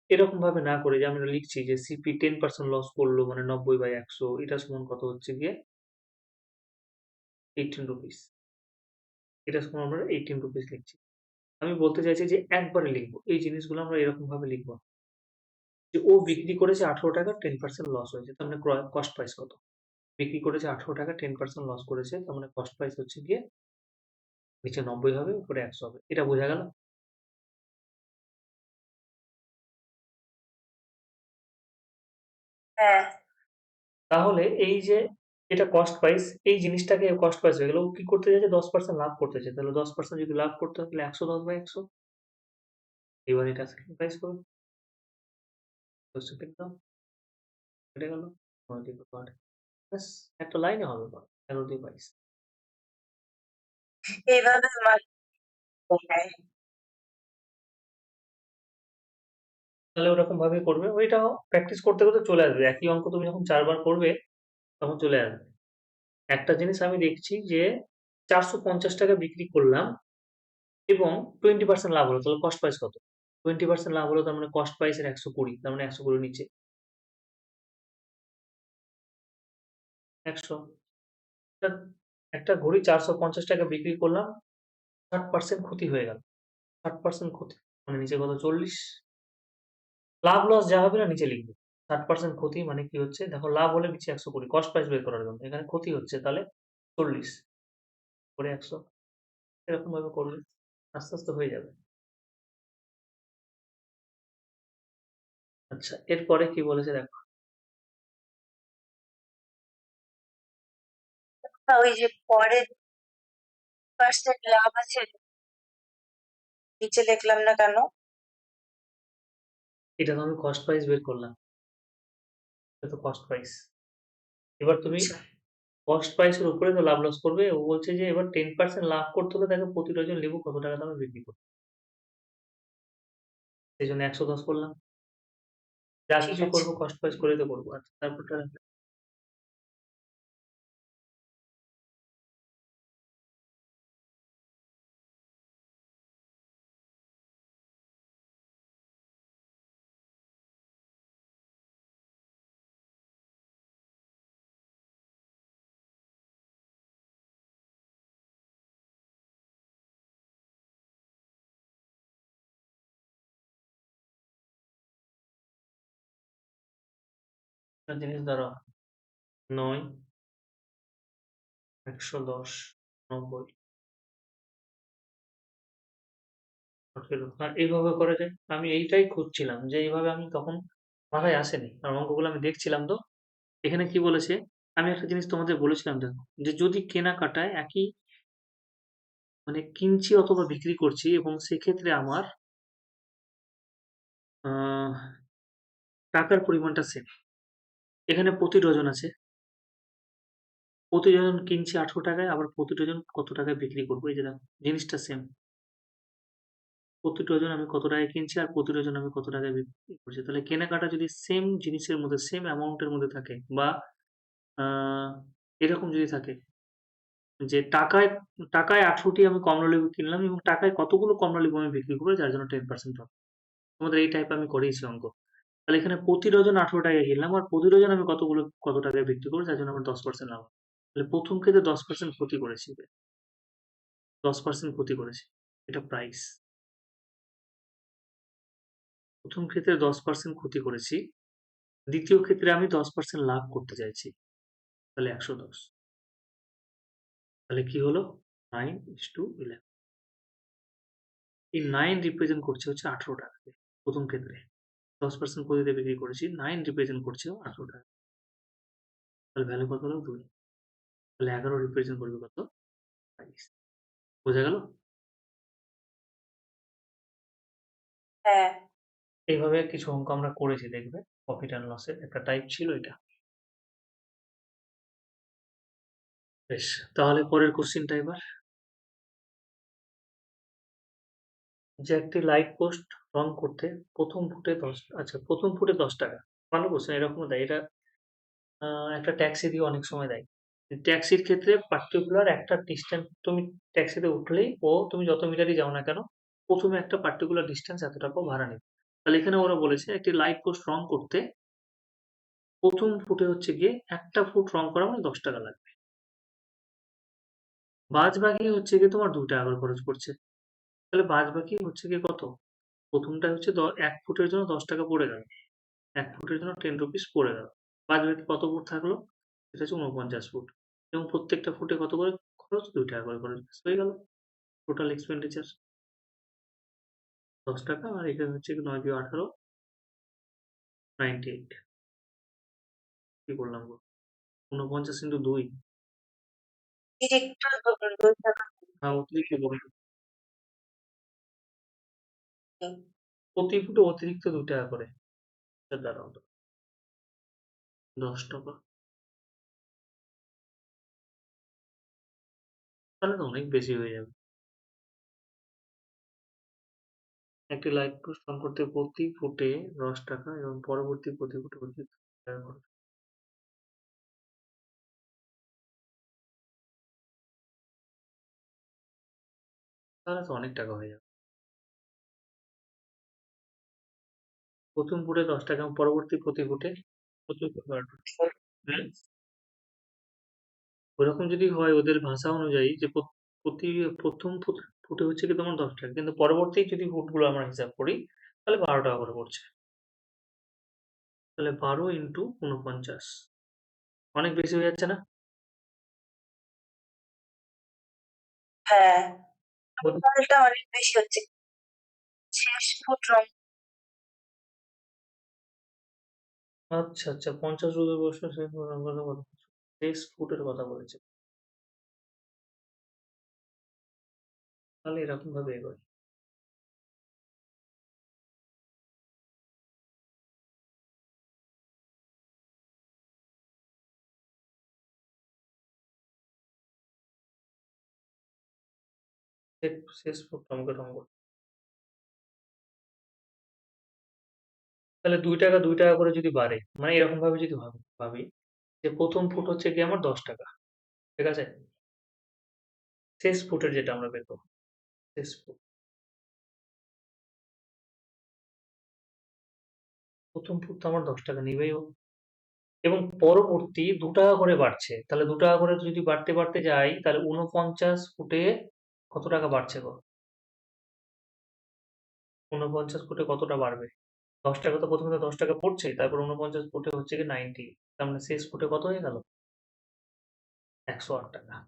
এরকমভাবে না করে যে আমরা লিখছি যে সিপি 10% লস করলো, মানে ৯০/১০০, এটা সমান কত হচ্ছে গিয়ে? 18 রুপিস। এটা সমান আমরা 18 রুপিস লিখছি। আমি বলতে চাইছি যে একবারে লিখবো। এই জিনিসগুলো আমরা এরকমভাবে লিখব না। যে ও বিক্রি করেছে 18 টাকা, 10% লস হয়েছে, তার মানে কস্ট প্রাইস কত? বিক্রি করেছে 18 টাকা, 10% লস করেছে, তার মানে কস্ট প্রাইস হচ্ছে গিয়ে নিচে 90 হবে, উপরে 100 হবে। এটা বোঝা গেল? হ্যাঁ, তাহলে এই যে এটা কস্ট প্রাইস, এই জিনিসটাকে কস্ট প্রাইস হয়ে গেল। ও কি করতে চাইছে? 10% লাভ করতে চাইছে। তাহলে 10% যদি লাভ করতে হয় তাহলে 110/100। এবার এটা সেকেন্ড প্রাইস করবে। তো সেকেন্ড দাম কেটে গেল। ব্যাস, একটা লাইনে হবে, 11/22। এইভাবে আমার হয়। তাহলে ওরকম ভাবে করবে। ওইটাও প্র্যাকটিস করতে করতে চলে আসবে। একই অঙ্ক তুমি যখন 4 বার করবে তখন চলে আসবে। একটা জিনিস আমি দেখছি যে 450 টাকা বিক্রি করলাম এবং 20% লাভ হলো, তাহলে কস্ট প্রাইস কত? 20% লাভ হলো, তার মানে কস্ট প্রাইস এর 120, তার মানে 120 নিচে 100। একটা একটা ঘড়ি 450 টাকা বিক্রি করলাম, 60% ক্ষতি হয়ে গেল। 60% ক্ষতি মানে নিচে কত? 40। লাভ লস যা হবে না নিচে লিখবে। 60% ক্ষতি মানে কি হচ্ছে? দেখো, লাভ হলে নিচে 120, কস্ট প্রাইস বের করার জন্য। এখানে ক্ষতি হচ্ছে, তাহলে 40 করে 100। এরকম ভাবে করলে আস্তে আস্তে হয়ে যাবে। আচ্ছা, এরপরে কি বলেছে দেখো। ওই যে পরে পার্সেন্ট লাভ আছে, নিচে লিখলাম না কেন? এটা তো আমি কস্ট প্রাইস বের করলাম, এটা তো কস্ট প্রাইস। এবার তুমি আচ্ছা, কস্ট প্রাইস এর উপরে তো লাভ লস করবে। ও বলছে যে এবার 10% লাভ করতে হলে তাকে প্রতি ডজন লেবু কত টাকা দামে বিক্রি করবে। সেই জন্য 110 করলাম। যা ঠিক কিছু আছে। করবো কস্ট প্রাইস করে তো করবো। আচ্ছা, তারপরটা একটা জিনিস ধরো, 9, 110, 90, 18। আর এইভাবে করা যায়। আমি এইটাই খুঁজছিলাম যে এইভাবে আমি তখন মাথায় আসেনি, আর অঙ্কগুলো আমি দেখছিলাম তো। এখানে কি বলেছে, আমি একটা জিনিস তোমাদের বলেছিলাম দেখো, যে যদি কেনাকাটায় একই মানে কিনছি অথবা বিক্রি করছি এবং সেক্ষেত্রে আমার আহ, টাকার পরিমাণটা সেম। এখানে প্রতি ডজন আছে, প্রতি ডজন কিনছি 18 টাকায়, আবার প্রতি ডজন কত টাকায় বিক্রি করবো। এই যে দেখো, জিনিসটা সেম। প্রতি ডজন আমি কত টাকায় কিনছি আর প্রতি ডজন আমি কত টাকায় বিক্রি করছি। তাহলে কেনাকাটা যদি সেম জিনিসের মধ্যে, সেম অ্যামাউন্টের মধ্যে থাকে, বা আহ, এরকম যদি থাকে যে টাকায় টাকায় 18টি আমি কমলা লেবু কিনলাম এবং টাকায় কতগুলো কমলা লেবু আমি বিক্রি করবো, যার জন্য 10% পাবো। তোমাদের এই টাইপ আমি করেইছি অঙ্ক। তাহলে এখানে প্রতি ডজন 18 টাকায় কিনলাম আর প্রতি ডজন আমি কত টাকায় বিক্রি করবো, যার জন্য আমার 10% লাভ হবে। তাহলে প্রথম ক্ষেত্রে 10% ক্ষতি করেছি, 10% ক্ষতি করেছি। এটা প্রাইস। প্রথম ক্ষেত্রে 10% ক্ষতি করেছি, দ্বিতীয় ক্ষেত্রে আমি 10% লাভ করতে চাইছি, তাহলে 110। তাহলে কি হলো? 9:11। এই 9 রিপ্রেজেন্ট করছে হচ্ছে 18 টাকাকে প্রথম ক্ষেত্রে। 10% ক্ষতিতে বিক্রি করেছি, 9 রিপ্রেজেন্ট করছে 18 টাকা। তাহলে ভ্যালু কত হলো? 2। তাহলে 11 রিপ্রেজেন্ট করবে কত? 22। বোঝা গেল? হ্যাঁ, এইভাবে কিছু অঙ্ক আমরা করেছি, দেখবে। প্রফিট অ্যান্ড লসের একটা টাইপ ছিল এটা। বেশ, তাহলে পরের কোশ্চিনটা এবার। যে একটি লাইট পোস্ট রং করতে প্রথম ফুটে 10, আচ্ছা, প্রথম ফুটে 10 টাকা। ভালো কোশ্চেন, এরকমও দেয় এটা। একটা ট্যাক্সি দিয়ে অনেক সময় দেয়। ট্যাক্সির ক্ষেত্রে পার্টিকুলার একটা ডিস্টেন্স, তুমি ট্যাক্সিতে উঠলেই ও তুমি যত মিটারই যাও না কেন, প্রথমে একটা পার্টিকুলার ডিস্টেন্স এত টাকা ভাড়া নেবে। তাহলে এখানে ওরা বলেছে একটি লাইট পোস্ট রং করতে প্রথম ফুটে হচ্ছে গিয়ে 1 ফুট রং করা মানে 10 টাকা লাগবে। বাদ বাকি হচ্ছে গিয়ে তোমার 2 টাকা করে খরচ পড়ছে। তাহলে বাদ বাকি হচ্ছে গিয়ে কত? প্রথমটা হচ্ছে 1 ফুটের জন্য 10 টাকা পড়ে গেল। 1 ফুটের জন্য 10 রুপিস পড়ে গেল। বাদবাকি কত ফুট থাকলো? সেটা হচ্ছে 49 ফুট। এবং প্রত্যেকটা ফুটে কত করে খরচ? ৳2 করে খরচ। ব্যাস হয়ে গেল টোটাল এক্সপেন্ডিচার ৳10 আর এখানে হচ্ছে ৯ দুই ১৮ 98 কি করলাম গো? ৪৯ ইন্টু ২ ডিরেক্টর ৳2 অতিরিক্ত বললাম। নেই। প্রতি ফুটে অতিরিক্ত ৳2 করে। দাঁড়াও তো, ৳10 তাহলে তো অনেক বেশি হয়ে যাবে। একটি লাইট পোস্ট অন করতে প্রতি ফুটে ৳10 এবং পরবর্তী প্রতি ফুটে অতিরিক্ত ৳2 খরচ। তাহলে তো অনেক টাকা হয়ে যাবে। প্রথম ফুটে ৳10 এবং পরবর্তী প্রতি ফুটে প্রচুর হুম? ওরকম যদি হয় ওদের ভাষা অনুযায়ী যে প্রতি ১ম ফুটে হচ্ছে গিয়ে তোমার ৳10 কিন্তু পরবর্তী যদি ফুটগুলো আমরা হিসাব করি তাহলে ৳12 করে পড়ছে। তাহলে ১২ ইন্টু ৪৯ অনেক বেশি হয়ে যাচ্ছে না? হ্যাঁ, টোটালটা অনেক বেশি হচ্ছে। শেষ ফুট রং আচ্ছা, আচ্ছা ৫০ রুপির বছর শেষ ফুটের কথা বলেছে। তাহলে এরকম ভাবে এগোয়। শেষ ফুটটা আমাকে রং করতে তাহলে ৳2 করে যদি বাড়ে, মানে এরকম ভাবে যদি ভাবি যে ১ম ফুট হচ্ছে গিয়ে আমার ৳10 ঠিক আছে? শেষ ফুটের যেটা আমরা বের করব। শেষ ফুট। ১ম ফুট তো আমার ৳10 নিবেই ও। এবং পরবর্তী ৳2 করে বাড়ছে। তাহলে ৳2 করে যদি বাড়তে যাই তাহলে ৪৯ ফুটে কত টাকা বাড়ছে গো? ৪৯ ফুটে কতটা বাড়বে? ৳10 তো প্রথমে তো ৳10 পড়ছেই। তারপর ৪৯ ফুটে হচ্ছে গিয়ে 90 তার মানে শেষ ফুটে কত হয়ে গেল? ৳১০৮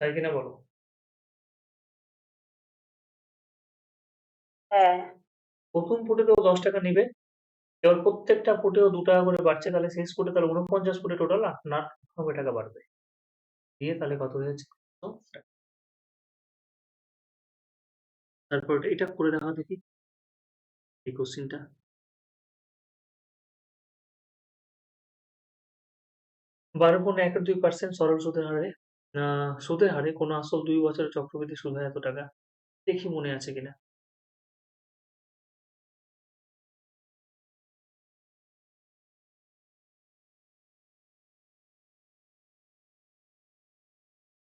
তাই কিনা বলো? হ্যাঁ, ১ম ফুটে তো ও ৳10 নিবে। এবার প্রত্যেকটা ফুটেও ৳2 করে বাড়ছে তাহলে শেষ ফুটে তাহলে ৪৯ ফুটে টোটাল ৳৯৮ বাড়বে। দিয়ে তাহলে কত হয়ে যাচ্ছে? ৳১০০ তারপর এটা করে দেখাও দেখি এই কোশ্চেনটা। ১২.১২% সরল সুদের হারে কোনো আসল ২ বছরের চক্রবৃদ্ধি সুদ হয় এত টাকা। দেখি মনে আছে কিনা।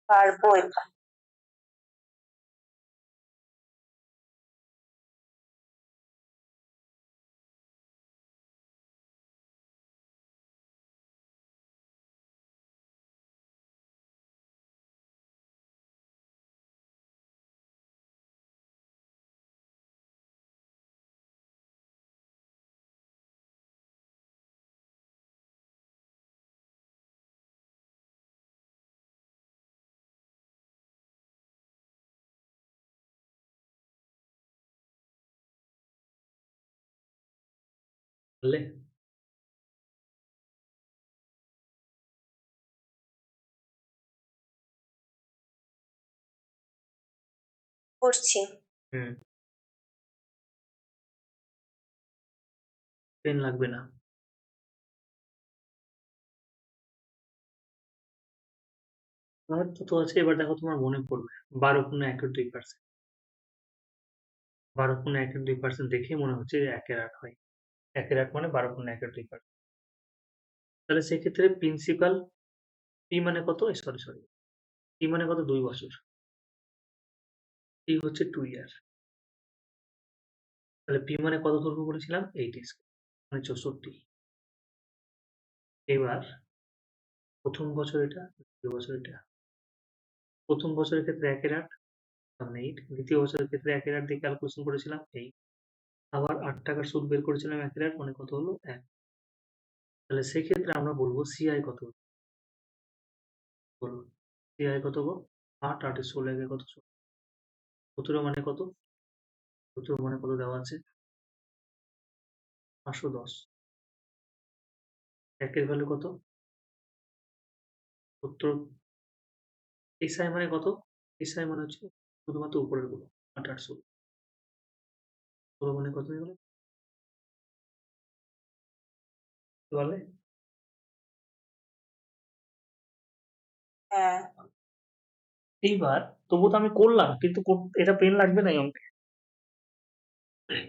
পারবো এটা। বুঝলে? করছি। হুম, পেন লাগবে না। আর তো আছে এবার দেখো তোমার মনে পড়বে। ১২.১২% ১২.১২% দেখেই মনে হচ্ছে যে ১ এর ৮ হয়। ১ এর ৮ মানে ১২.১২%। তাহলে সেক্ষেত্রে প্রিন্সিপাল পি মানে কত? সরি। পি মানে কত? ২ বছর। পি হচ্ছে 2 ইয়ার। তাহলে পি মানে কত ধরবো বলেছিলাম? 80 মানে ৬৪। এবার ১ম বছর এটা, দ্বিতীয় বছর এটা। ১ম বছরের ক্ষেত্রে ১ এর ৮ মানে 8 দ্বিতীয় বছরের ক্ষেত্রে 1 এর হার দিয়ে ক্যালকুলেশন করেছিলাম 8 আবার 8 টাকার সুদ বের করেছিলাম 1 এর হার মানে কত হলো 1 তাহলে সেক্ষেত্রে আমরা বলবো সিআই কত বলবো সিআই কত গো 8 8 এর 16 একে কত 17 মানে কত 17 মানে কত দেওয়া আছে 510 একের ভ্যালু কত 70 এসআই মানে কত এসআই মানে হচ্ছে শুধুমাত্র উপরের গুলো 8 8 16 ষোলো মানে কত হয়ে গেল বলে হ্যাঁ এইবার তবু তো আমি করলাম কিন্তু এটা পেন লাগবে না এই অঙ্কে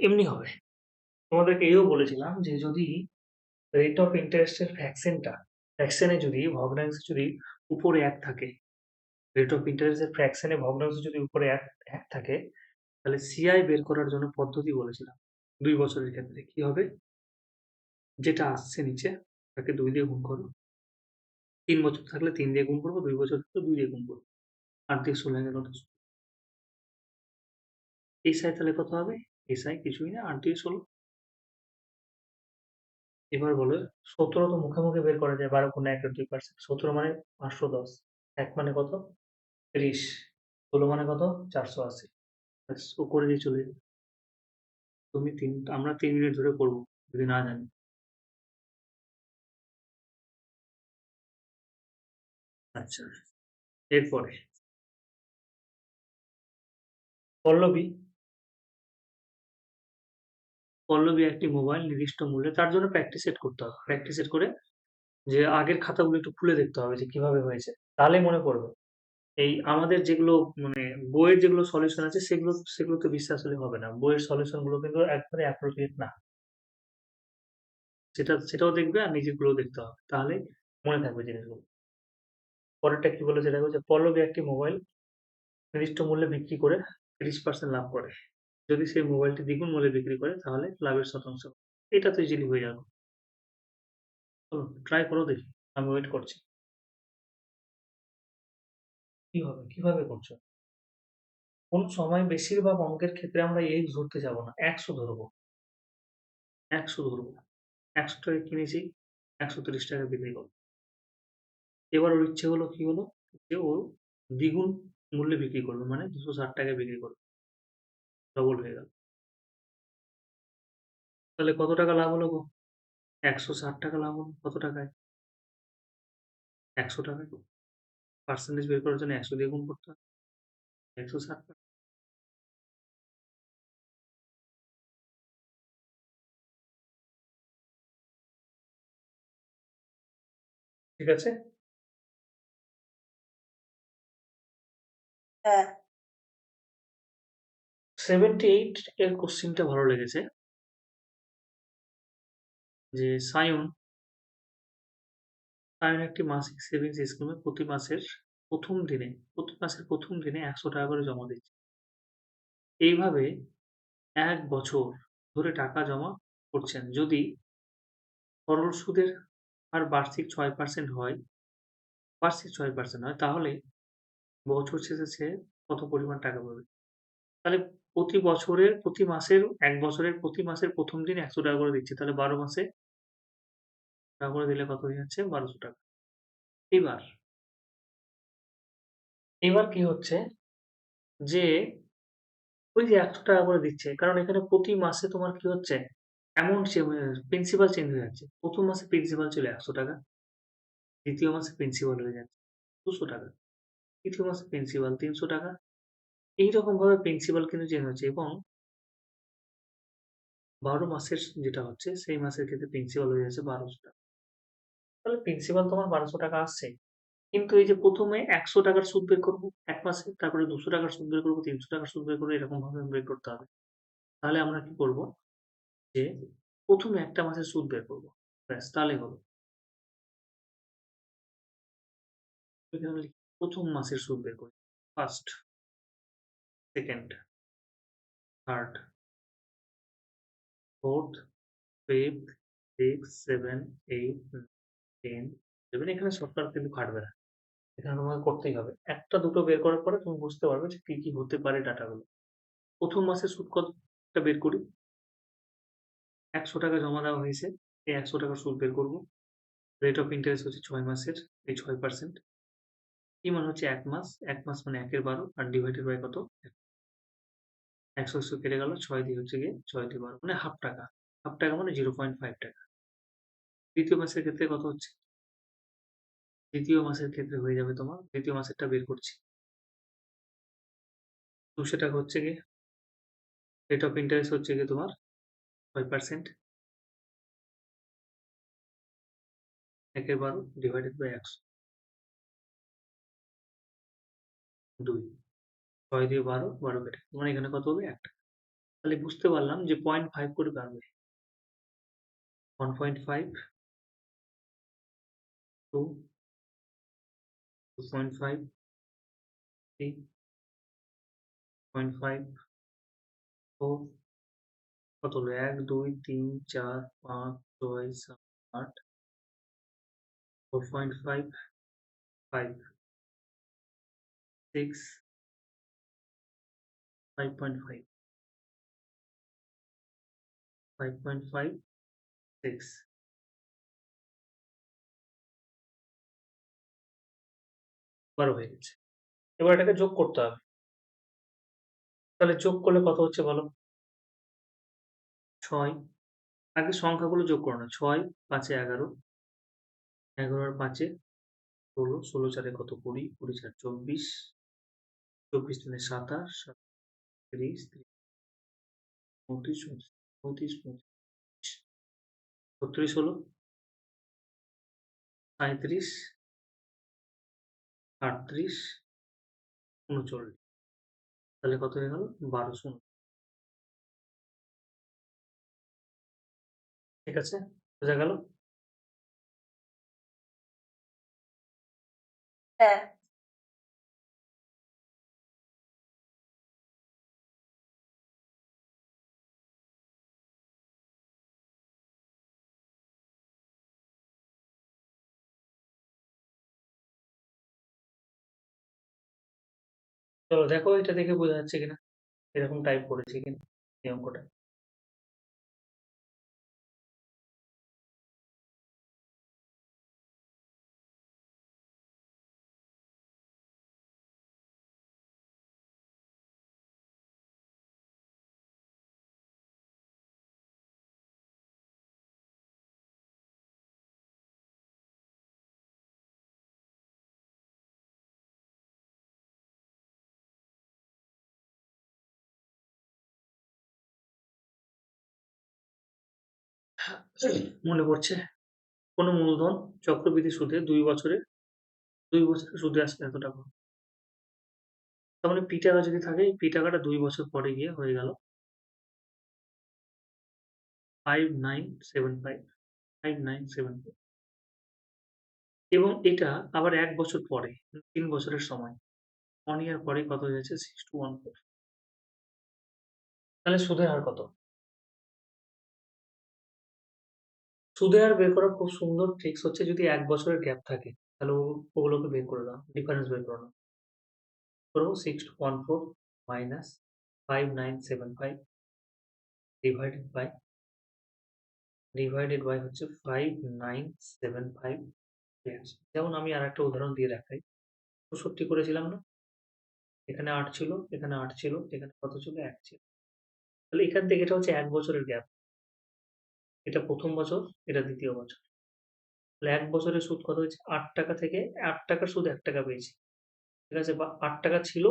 এমনি হবে তোমাদেরকে এও বলেছিলাম যে যদি রেট অফ ইন্টারেস্টের ফ্র্যাকশনে যদি ভগ্নাংশ যদি উপরে এক থাকে রেট অফ ইন্টারেস্টের ফ্র্যাকশনে ভগ্নাংশ যদি উপরে এক এক থাকে তাহলে সিআই বের করার জন্য পদ্ধতি বলেছিলাম 2 বছরের ক্ষেত্রে কি হবে যেটা আসছে নিচে তাকে 2 দিয়ে গুণ করো 3 বছর থাকলে 3 দিয়ে গুণ করবো 2 বছর থাকলে 2 দিয়ে গুণ করবো 8 দিয়ে 16 গেল এসআই তাহলে কত হবে এসআই কিছুই না 8 দিয়ে 16 এবার বলো 17 তো মুখে মুখে বের করা যায় 12 গুণে 1 এর 2% 17 মানে 510 1 মানে কত 30 16 মানে কত 480 ব্যাস ও করে দিয়ে চলে যাবে আমরা 3 মিনিট ধরে করবো যদি না জানি আচ্ছা এরপরে পল্লবী পল্লবী একটি মোবাইল নির্দিষ্ট মূল্যে তার জন্য প্র্যাকটিস সেট করতে হবে প্র্যাকটিস সেট করে যে আগের খাতাগুলো একটু খুলে দেখতে হবে যে কিভাবে হয়েছে তাহলে মনে পড়বে এই আমাদের যেগুলো মানে বইয়ের যেগুলো সলিউশন আছে সেগুলোতে বিশ্বাস হলে হবে না বইয়ের সলিউশন গুলো কিন্তু একবারে অ্যাপ্রোপ্রিয়েট না সেটাও দেখবে আর নিজেরগুলোও দেখতে হবে তাহলে মনে থাকবে জিনিসগুলো পরেরটা কি বলেছে দেখো যে পল্লবী একটি মোবাইল নির্দিষ্ট মূল্যে বিক্রি করে 30% লাভ করে যদি সেই মোবাইলটি দ্বিগুণ মূল্যে বিক্রি করে তাহলে লাভের শতাংশ এটা তো ইজিলি হয়ে যাবে চলো ট্রাই করো দেখি আমি ওয়েট করছি কি হবে কিভাবে করছো কোন সময় বেশিরভাগ অঙ্কের ক্ষেত্রে আমরা এক্স ধরতে যাব না 100 ধরবো 100 টাকা কিনেছি 130 টাকা বিক্রি করবো এবার ওর ইচ্ছে হলো কি হলো যে ও দ্বিগুণ মূল্যে বিক্রি করবে মানে 260 টাকায় বিক্রি করবে ডবল হয়ে গেল তাহলে কত টাকা লাভ হলো গো 160 টাকা লাভ হলো কত টাকায় 100 টাকায় পার্সেন্টেজ বের করার জন্য 100 দিয়ে গুণ করতে হবে 160 টাকা ঠিক আছে হ্যাঁ 78 এর কোশ্চিনটা ভালো লেগেছে যে সায়ন একটি মাসিক সেভিংস স্কিমে প্রতি মাসের প্রথম দিনে 100 টাকা করে জমা দিচ্ছে এইভাবে 1 বছর ধরে টাকা জমা করছেন যদি সরল সুদের হার বার্ষিক 6% হয় তাহলে বছর শেষে সে কত পরিমাণ টাকা পাবে তাহলে প্রতি মাসের প্রথম দিন 100 টাকা করে দিচ্ছে তাহলে 12 মাসে টাকা করে দিলে কত হয়ে যাচ্ছে 1200 টাকা এবার এবার কি হচ্ছে যে ওই যে 100 টাকা করে দিচ্ছে কারণ এখানে প্রতি মাসে তোমার কি হচ্ছে অ্যামাউন্ট প্রিন্সিপাল চেঞ্জ হয়ে যাচ্ছে প্রথম মাসে প্রিন্সিপাল ছিল 100 টাকা দ্বিতীয় মাসে প্রিন্সিপাল হয়ে যাচ্ছে 200 টাকা তৃতীয় মাসে প্রিন্সিপাল 300 টাকা এইরকম ভাবে প্রিন্সিপাল কিন্তু চেঞ্জ হচ্ছে এবং 12 মাসের যেটা হচ্ছে সেই মাসের ক্ষেত্রে প্রিন্সিপাল হয়ে যাচ্ছে 1200 টাকা তাহলে প্রিন্সিপাল তোমার 1200 টাকা আসছে কিন্তু এই যে প্রথমে 100 টাকার সুদ বের করবো 1 মাসে তারপরে 200 টাকার সুদ বের করবো 300 টাকার সুদ বের করবো এরকম ভাবে বের করতে হবে তাহলে আমরা কি করবো যে প্রথমে একটা মাসের সুদ বের করবো ব্যাস তাহলেই হবে এখানে আমরা লিখি, প্রথম মাসের সুদ বের করি first second third fourth fifth six seven eight 10 11 এখানে শর্টকাট কিন্তু খাটবে না এখানে তোমাকে করতেই হবে। একটা দুটো বের করার পরে তুমি বুঝতে পারবে যে কি, কি হতে পারে ডাটাগুলো। ১ম মাসের সুদ কতটা বের করি। ৳১০০ জমা দেওয়া হয়েছে। এই ৳১০০ সুদ বের করব। রেট অফ ইন্টারেস্ট হচ্ছে ৬ মাসের, এই ৬%। কি মানে হচ্ছে ১ মাস। ১ মাস মানে ১ এর ১২ আর ডিভাইডেড বাই কত? ১০০ কেটে গেল। ৬ দিয়ে হচ্ছে গিয়ে ৬ দিয়ে ১২ মানে হাফ টাকা। হাফ টাকা মানে ৳0.5। দ্বিতীয় মাসের ক্ষেত্রে কত হচ্ছে? দ্বিতীয় মাসের ক্ষেত্রে হয়ে যাবে তোমার, দ্বিতীয় মাসেরটা বের করছি। ৳২০০ হচ্ছে গিয়ে রেট অফ ইন্টারেস্ট হচ্ছে গিয়ে তোমার ৬%। ১ এর ১২ ডিভাইডেড বাই ১০০, ২। ৬ দিয়ে ১২, ১২ কেটে মানে এখানে কত হবে? ৳১। তাহলে বুঝতে পারলাম যে 0.5 করে বাড়বে। 1.5, 2, 2.5, 3, 0.5, 4 কত হলো? ১, ২, ৩, ৪, ৫, ৬, ৭, ৮, 4.5, 5, 6, 5.5, 5.5, 6 12 হয়ে গেছে। এবার এটাকে যোগ করতে হবে। তাহলে যোগ করলে কত হচ্ছে বলো? ৬ আগে সংখ্যাগুলো যোগ করো না। ৬, ৫ এ ১১, ১১ আর ৫ এ ১৬, ১৬ ৪ এ কত? ২০, ২০ ৪ ২৪, ২৪ ৩ এ ২৭, ৩০, ৩৫, ৩৫, ৩৫, ৩৬ হলো, ৩৭, ৩৮, ৩৯। তাহলে কত হয়ে গেল? ১২০০। ঠিক আছে? বোঝা গেল? হ্যাঁ। চলো দেখো এটা দেখে বোঝা যাচ্ছে কিনা, এরকম টাইপ করেছি কিনা এই অঙ্কটা। মনে পড়ছে কোনো মূলধন চক্রবৃদ্ধি সুদে ২ বছরে সুদে আসলে এত টাকা। তার মানে p টাকা যদি থাকে, এই p টাকাটা ২ বছর পরে গিয়ে হয়ে গেল 5975, 5975 এবং এটা আবার ১ বছর পরে, ৩ বছরের সময়, 1 ইয়ার পরে কত হয়ে যাচ্ছে? 6214। তাহলে সুদের হার কত? সুদের হার বের করার খুব সুন্দর ট্রিক্স হচ্ছে যদি ১ বছরের গ্যাপ থাকে, তাহলে ওগুলোকে বের করে নাও। ডিফারেন্স বের করে নাও। করব 6214 মাইনাস 5975 ডিভাইডেড বাই হচ্ছে 5975। ঠিক আছে? যেমন আমি আরেকটা উদাহরণ দিয়ে দেখাই। ৬৪ করেছিলাম না? এখানে ৮ ছিল, এখানে ৮ ছিল, এখানে কত ছিল? ১ ছিল। তাহলে এখান থেকে এটা হচ্ছে ১ বছরের গ্যাপ। এটা ১ম বছর, এটা ২য় বছর। তাহলে ১ বছরের সুদ কত হয়েছে? ৳৮ থেকে ৳৮ সুদ ৳১ পেয়েছি। ঠিক আছে? বা ৳৮ ছিল,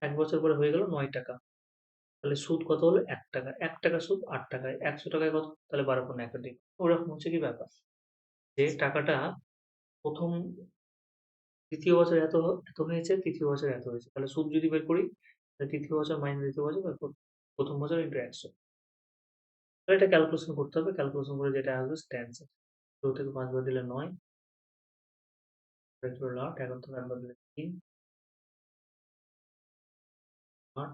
১ বছর পরে হয়ে গেল ৳৯। তাহলে সুদ কত হলো? ৳১। ৳১ সুদ ৳৮ ৳১০০ কত? তাহলে ১২.১ ওরকম হচ্ছে কি ব্যাপার। যে টাকাটা ১ম ২য় বছরে এত হয়েছে, ৩য় বছরে এত হয়েছে। তাহলে সুদ যদি বের করি, তাহলে ৩য় বছর মাইনাস ২য় বছর বাই ১ম বছর ইন্টু ১০০। তাহলে এটা ক্যালকুলেশন করতে হবে। ক্যালকুলেশন করে যেটা আসবে সেটা অ্যান্সার। ১৪ থেকে ৫ বাদ দিলে ৯, ৪ হলো ৮, ১১ থেকে ৮ বাদ দিলে ৩, ৮,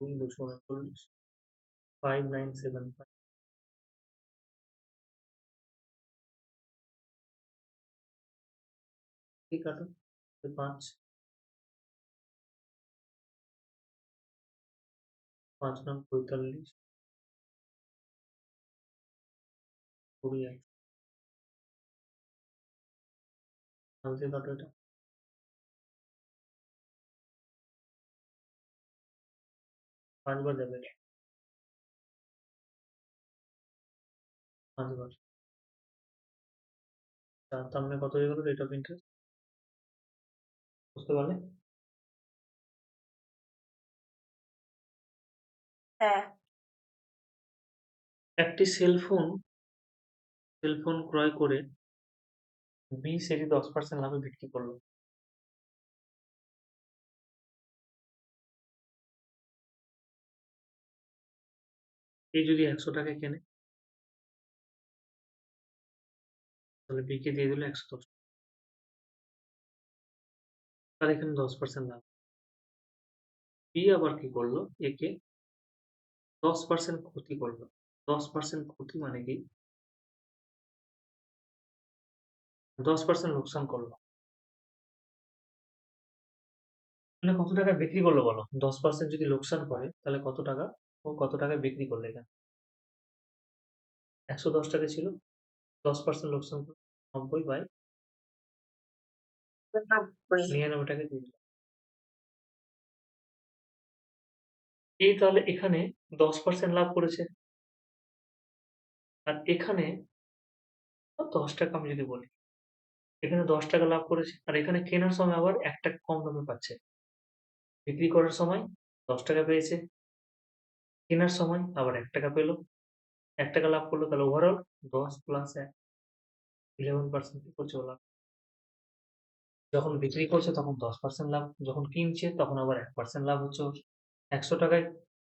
২ ২৪৯, 5975 কি কাটো 5 5 নং 45 20 আছে কালকে কাটো এটা 5 বার যাবে 5 বার তার মানে কত হয়ে গেল রেট অফ ইন্টারেস্ট বুঝতে পারলে হ্যাঁ একটি সেলফোন ক্রয় করে বি সেটি 10% লাভে বিক্রি করলো এই যদি 100 টাকায় কেনে তাহলে বি কে দিয়ে দিল 110 তার এখানে 10% লাভ বি আবার কি করলো একে 10% ক্ষতি করলো 10% ক্ষতি মানে কি 10% লোকসান করলো মানে কত টাকা বিক্রি করলো বলো 10% যদি লোকসান করে তাহলে কত টাকা ও কত টাকায় বিক্রি করলো এখানে 110 টাকা ছিল 10% লোকসান করলো 90 বাই 90 99 টাকা দিয়ে দিল এই তাহলে এখানে 10% লাভ করেছে আর এখানে 10 টাকা আমি যদি বলি এখানে 10 টাকা লাভ করেছে আর এখানে কেনার সময় আবার 1 টাকা কম দামে পাচ্ছে বিক্রি করার সময় 10 টাকা পেয়েছে কেনার সময় আবার 1 টাকা পেল 1 টাকা লাভ করলো তাহলে ওভারঅল 10 প্লাস 1 11% কি করছে ও লাভ যখন বিক্রি করছে তখন 10% লাভ যখন কিনছে তখন আবার 1% লাভ হচ্ছে ওর 100 টাকায়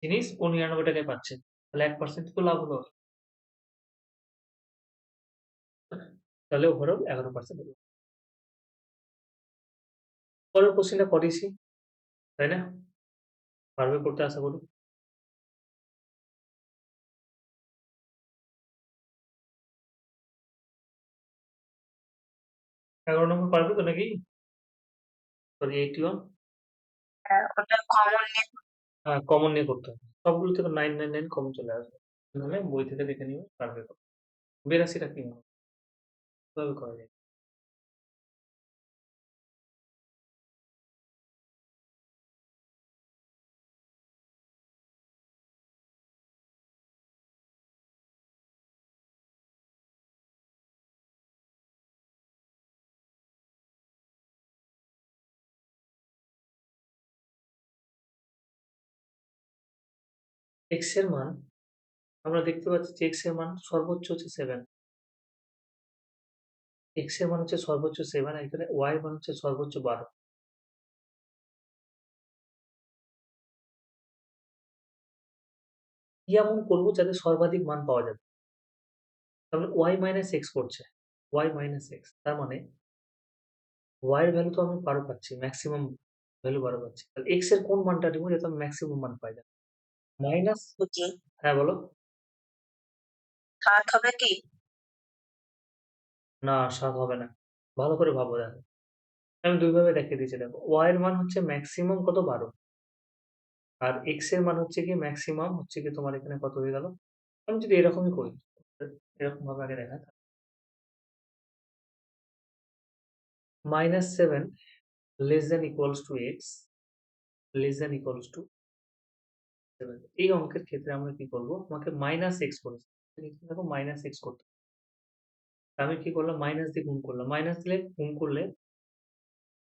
জিনিস ও 99 টাকায় পাচ্ছে তাহলে 1% তো লাভ হলো ওর। তাহলে ওভারঅল 11% হলো পরের কোশ্চেনটা করিয়েছি তাই না পারবে করতে আশা করি 11 নম্বর পারবে তো নাকি সরি 81 হ্যাঁ ওটা কমন নিয়ে হ্যাঁ কমন নিয়ে করতে হবে সবগুলো থেকে 999 কমন চলে আসবে নাহলে বই থেকে দেখে নিবে পারবে 82টা কি মনে হয়? কিভাবে করা যায় এক্স এর মান আমরা দেখতে পাচ্ছি যে এক্স এর মান সর্বোচ্চ হচ্ছে 7 এক্স এর মান হচ্ছে সর্বোচ্চ 7 আর এখানে ওয়াই এর মান হচ্ছে সর্বোচ্চ 12 কি এমন করবো যাতে সর্বাধিক মান পাওয়া যাবে তার মানে ওয়াই মাইনাস এক্স করছে ওয়াই মাইনাস এক্স তার মানে ওয়াই এর ভ্যালু তো আমি 12 পাচ্ছি ম্যাক্সিমাম ভ্যালু 12 পাচ্ছি তাহলে এক্স এর কোন মানটা নিবো যাতে আমি ম্যাক্সিমাম মান পাই যাবে মাইনাস বুঝি হ্যাঁ বলো 7 হবে কি না 7 হবে না ভালো করে ভাবো দেখো আমি দুই ভাবে দেখিয়ে দিচ্ছি দেখো ওয়াই এর মান হচ্ছে ম্যাক্সিমাম কত 12 আর এক্স এর মান হচ্ছে কি ম্যাক্সিমাম হচ্ছে কি তোমার এখানে কত হয়ে গেল আমি যদি এরকমই করি এরকম ভাবে আগে দেখা -7 less than equals to x less than equals to 7 এই অঙ্কের ক্ষেত্রে আমরা কি করব আমাকে মাইনাস এক্স করেছে দেখো মাইনাস এক্স করতে হবে। আমি কি করলাম মাইনাস দিয়ে গুণ করলাম মাইনাস দিলে গুণ করলে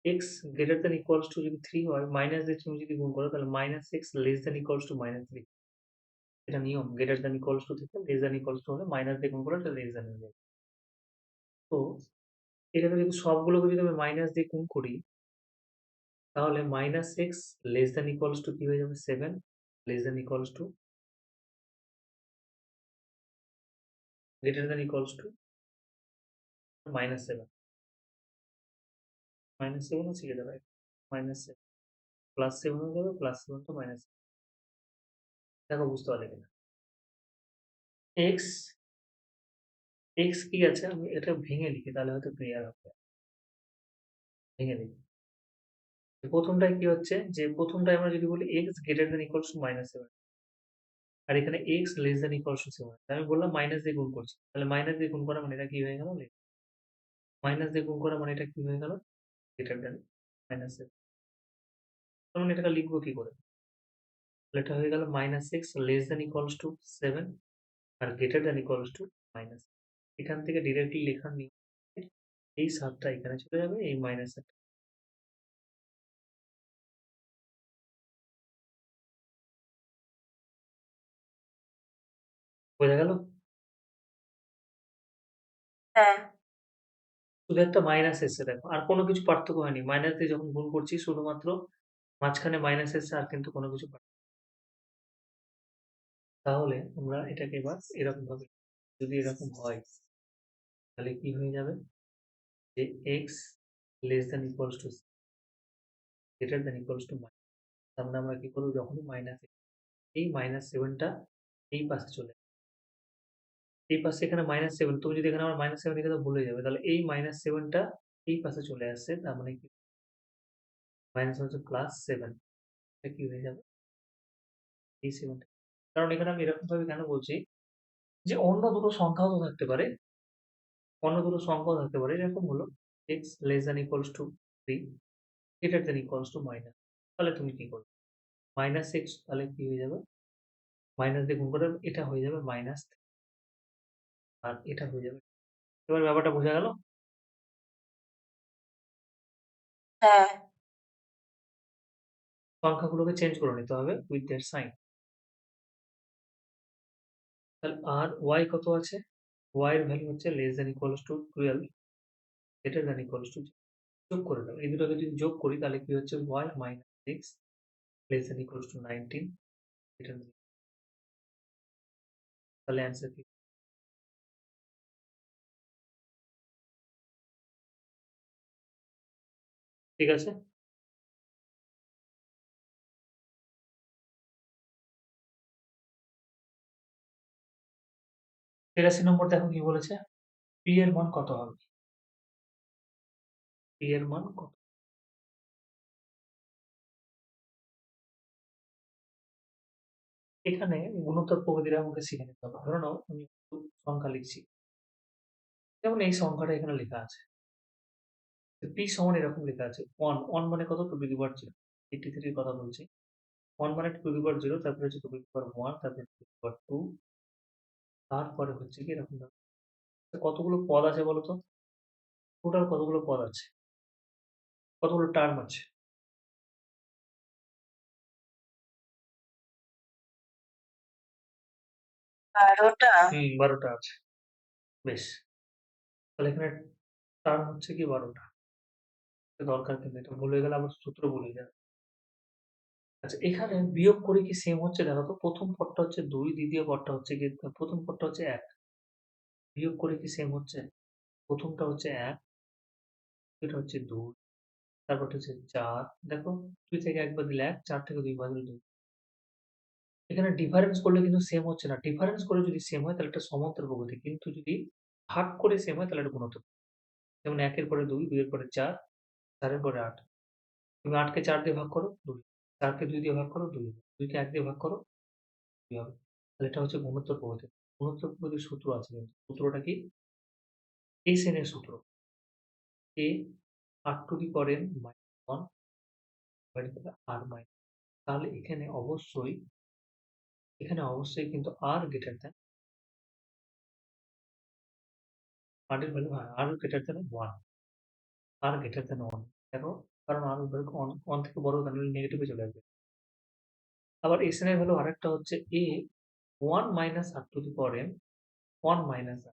x greater than equals two যদি 3 হয় মাইনাস দিয়ে তুমি যদি গুণ করো তাহলে minus x less than equals two -3 এটা নিয়ম গ্রেটার দ্যান ইকুয়ালস টু থেকে লেস দ্যান ইকুয়ালস টু হলে মাইনাস দিয়ে গুণ করলে এটা লেস দ্যান হয়ে যাবে তো এটাকে যদি সবগুলোকে যদি আমি মাইনাস দিয়ে গুণ করি তাহলে minus x less than equals two কি হয়ে যাবে 7 less than equals two greater than equals to -7 -7 ও শিখে যাবে -7 +7 হয়ে যাবে +7 তো মাইনাস দেখো বুঝতে পারলে কিনা এক্স এক্স কি আছে আমি এটা ভেঙে লিখি তাহলে হয়তো ক্লিয়ার হবে ভেঙে দিই। প্রথমটায় কি হচ্ছে যে প্রথমটায় আমরা যদি বলি x greater than equals to -7 আর এখানে x less than equals to 7 আমি বললাম মাইনাস দিয়ে গুণ করছি। তাহলে মাইনাস দিয়ে গুণ করা মানে এটা কি হয়ে গেল? মাইনাস দিয়ে গুণ করা মানে এটা কি হয়ে গেল? গ্রেটার দ্যান -7 তার মানে এটাকে লিখবো কি করে? তাহলে এটা হয়ে গেল -x less than equals to 7 আর greater than equals to minus. এখান থেকে ডিরেক্টলি লেখার নিয়ম এই 7 টা এখানে চলে যাবে, এই -7 বোঝা গেল? হ্যাঁ, শুধু একটা মাইনাস এসছে দেখো। আর কোনো কিছু পার্থক্য হয়নি। মাইনাস দিয়ে যখন গুণ করছি শুধুমাত্র মাঝখানে মাইনাস এসছে আর কিন্তু কোনো কিছু তাহলে আমরা এটাকে এবার এরকম ভাবে যদি এরকম হয় তাহলে কি হয়ে যাবে? যে x less than equals two greater than equals to minus তার মানে আমরা কি করবো যখনই মাইনাস এই -7 টা এই পাশে চলে এই পাশে এখানে -7 তুমি যদি এখানে আমার -7 লিখে দাও ভুল হয়ে যাবে। তাহলে এই -7 টা এই পাশে চলে আসছে তার মানে কি মাইনাস হচ্ছে +7 এটা কি হয়ে যাবে? এই 7 টা কারণ এখানে আমি এরকম ভাবে কেন বলছি যে অন্য দুটো সংখ্যাও তো থাকতে পারে। অন্য দুটো সংখ্যাও থাকতে পারে। এরকম হলো x less than equals two 3 greater than equals to minus তাহলে তুমি কি করবে? -x তাহলে কি হয়ে যাবে? মাইনাস দিয়ে গুণ করে এটা হয়ে যাবে মাইনাস আর এটা হয়ে যাবে। এবার ব্যাপারটা বোঝা গেল? হ্যাঁ, সংখ্যাগুলোকে চেঞ্জ করে নিতে হবে উইথ দেয়ার সাইন। তাহলে আর y কত আছে? y এর ভ্যালু হচ্ছে less than equals two 12 greater than equals two যোগ করে দাও। এই দুটোকে যদি যোগ করি তাহলে কি হচ্ছে y minus 6 less than equals two 19 greater than তাহলে অ্যান্সার কি? ঠিক আছে? 83 নম্বর দেখো কি বলেছে? p এর মান কত হবে? p এর মান কত? এখানে গুণোত্তর প্রকৃতিটা আমাকে শিখে নিতে হবে। ধরে নাও আমি একটু সংখ্যা লিখছি। যেমন এই সংখ্যাটা এখানে লেখা আছে। p সমান এরকম লেখা আছে 1 1 মানে কত? টু দি পাওয়ার 0 83 এর কথা বলছি। 1 মানে টু দি পাওয়ার 0 তারপরে হচ্ছে টু দি পাওয়ার 1 তারপরে টু দি পাওয়ার 2 তারপরে হচ্ছে কি এরকম ভাবে কতগুলো পদ আছে বলো তো? টোটাল কতগুলো পদ আছে? কতগুলো টার্ম আছে? 12 টা। 12 টা আছে। বেশ। তাহলে এখানে টার্ম হচ্ছে কি 12 টা। এটা দরকার কিন্তু এটা ভুল হয়ে গেলে আবার সূত্র ভুলে যাবে। আচ্ছা এখানে বিয়োগ করে কি সেম হচ্ছে দেখো তো? প্রথম পদটা হচ্ছে 2 দ্বিতীয় পদটা হচ্ছে কি প্রথম পদটা হচ্ছে 1 বিয়োগ করে কি সেম হচ্ছে? প্রথমটা হচ্ছে 1 এটা হচ্ছে 2 তারপরটা হচ্ছে 4 দেখো 2 থেকে 1 বাদ দিলে 1 4 থেকে 2 বাদ দিলে 2 এখানে ডিফারেন্স করলে কিন্তু সেম হচ্ছে না। ডিফারেন্স করে যদি সেম হয় তাহলে এটা সমান্তর প্রকৃতি। কিন্তু যদি ভাগ করে সেম হয় তাহলে এটা গুণোত্তর। যেমন 1 এর পরে 2, 2 এর পরে 4, 4 এর পরে 8 তুমি 8 কে 4 দিয়ে ভাগ করো 2 4 কে 2 দিয়ে ভাগ করো 2 2 কে 1 দিয়ে ভাগ করো 2 হবে। তাহলে এটা হচ্ছে গুণোত্তর প্রকৃতি। গুণোত্তর প্রকৃতির সূত্র আছে কিন্তু। সূত্রটা কি? SN এর সূত্র। A r to the power n minus 1 divided by r minus তাহলে এখানে অবশ্যই কিন্তু r গ্রেটার দ্যান r এর value r greater than 1 r greater than 1 কেন? কারণ r এর ভ্যালু 1 থেকে বড় তাহলে নেগেটিভে চলে আসবে। আবার SN এর ভ্যালু আরেকটা হচ্ছে a 1 minus r to the power n 1 minus r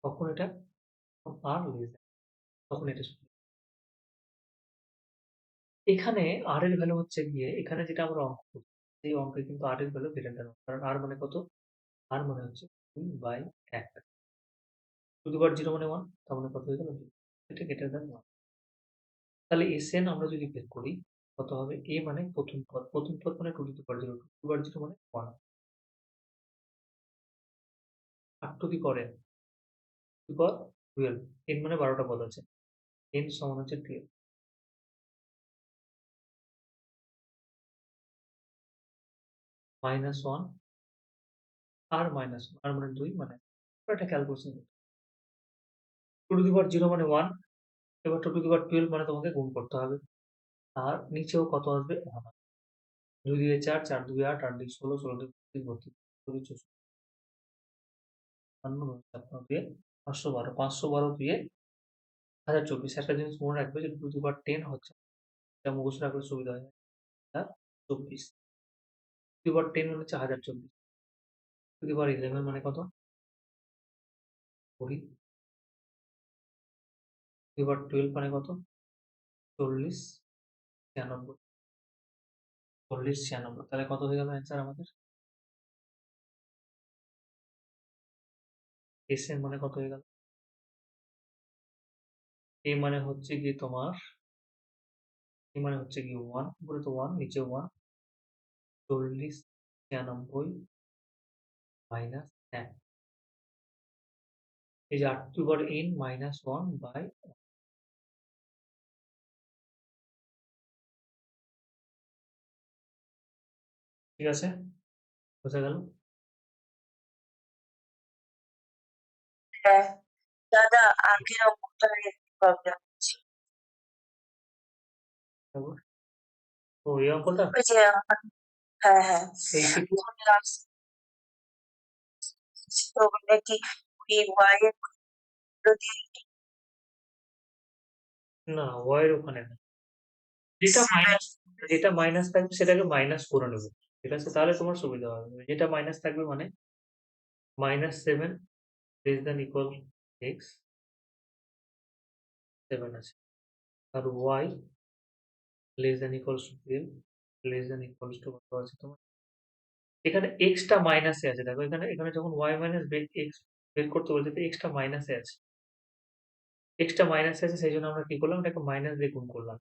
তখন এটা r লেস দ্যান তখন এটা সূত্র। এখানে r এর ভ্যালু হচ্ছে গিয়ে এখানে যেটা আমরা অঙ্ক করছি সেই অঙ্কে কিন্তু r এর ভ্যালু গ্রেটার দ্যান 1 কারণ r মানে কত? r মানে হচ্ছে 2/1 টু দি পাওয়ার 0 মানে 1 তার মানে কত হয়ে গেল 2 এটা গ্রেটার দ্যান 1 তাহলে SN আমরা যদি বের করি কত হবে? a মানে প্রথম পদ মানে two the power 0 two the পাওয়ার 0 মানে 1 r to the power n two the power 12 n মানে 12 টা পদ আছে n সমান হচ্ছে 12 -1 আর -1 আর মানে 2 মানে এটা ক্যালকুলেশন 2^0 মানে 1 এবার 2^12 মানে তোমাকে গুণ করতে হবে। আর নিচেও কত আসবে? 2 দিয়ে 4, 4 দুই 8, 8 দুই 16, 16 দুই 32, 32 54, 56 দিয়ে 512, 512 দিয়ে 1024 একটা জিনিস মনে রাখবে যে 2^10 হচ্ছে এটা মুখস্থ রাখলে সুবিধা হয়। 1024 2^10 মানে হচ্ছে 1024 2^11 মানে কত? 20 2^12 মানে কত? 40 96 40 96 তাহলে কত হয়ে গেল অ্যান্সার আমাদের? এস এর মানে কত হয়ে গেল? এ মানে হচ্ছে গিয়ে তোমার এ মানে হচ্ছে গিয়ে 1 উপরে তো 1 নিচে 1 40 96 মাইনাস 1 এই যে 8^n -1/, ঠিক আছে? বোঝা গেল? হ্যাঁ দাদা আগের অঙ্কটার একটু প্রবলেম হচ্ছে। তারপর ও এই অঙ্কটা ওই যে হ্যাঁ হ্যাঁ 82 last তো ওখানে কি ওই y এর প্রতি না y এর ওখানে না। যেটা মাইনাস যেটা মাইনাস থাকবে সেটাকে মাইনাস করে নেব। ঠিক আছে? তাহলে তোমার সুবিধা হবে। যেটা মাইনাস থাকবে মানে -7 লেস দ্যান ইকুয়াল x 7 আছে। আর y less than equals two 12 less than equals two কত আছে তোমার? এখানে x টা মাইনাসে আছে। দেখো এখানে এখানে যখন y মাইনাস x বের করতে বলছে তো x টা মাইনাসে আছে। x টা মাইনাসে আছে সেইজন্য আমরা কি করলাম? এটাকে মাইনাস দিয়ে গুণ করলাম।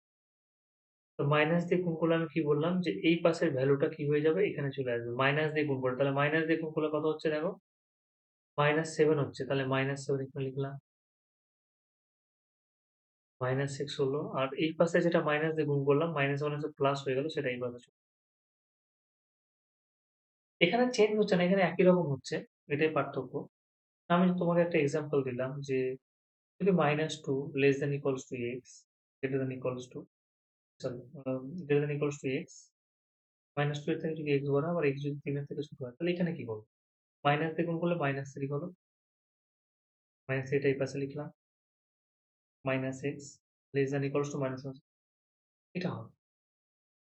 তো মাইনাস দিয়ে গুণ করলে আমি কি বললাম? যে এই পাশের ভ্যালুটা কি হয়ে যাবে? এখানে চলে আসবে। মাইনাস দিয়ে গুণ করে। তাহলে মাইনাস দিয়ে গুণ করলে কত হচ্ছে দেখো? -7 হচ্ছে। তাহলে -7 এখানে লিখলাম। -x হলো। আর এই পাশে যেটা মাইনাস দিয়ে গুণ করলাম, -1 প্লাস হয়ে গেল সেটা এই পাশে এখানে চেঞ্জ হচ্ছে না, এখানে একই রকম হচ্ছে। এটাই পার্থক্য। আমি তোমাকে একটা এক্সাম্পল দিলাম যে যদি -2 less than equals two x greater than equals two sorry greater than equals two x -2 এর থেকে যদি x বড় হয় আবার x যদি 3 এর থেকে ছোট হয় তাহলে এখানে কি করব? মাইনাস দিয়ে গুণ করলে -3 হলো। -3 টা এই পাশে লিখলাম। -x less than equals two -1 এটা হবে।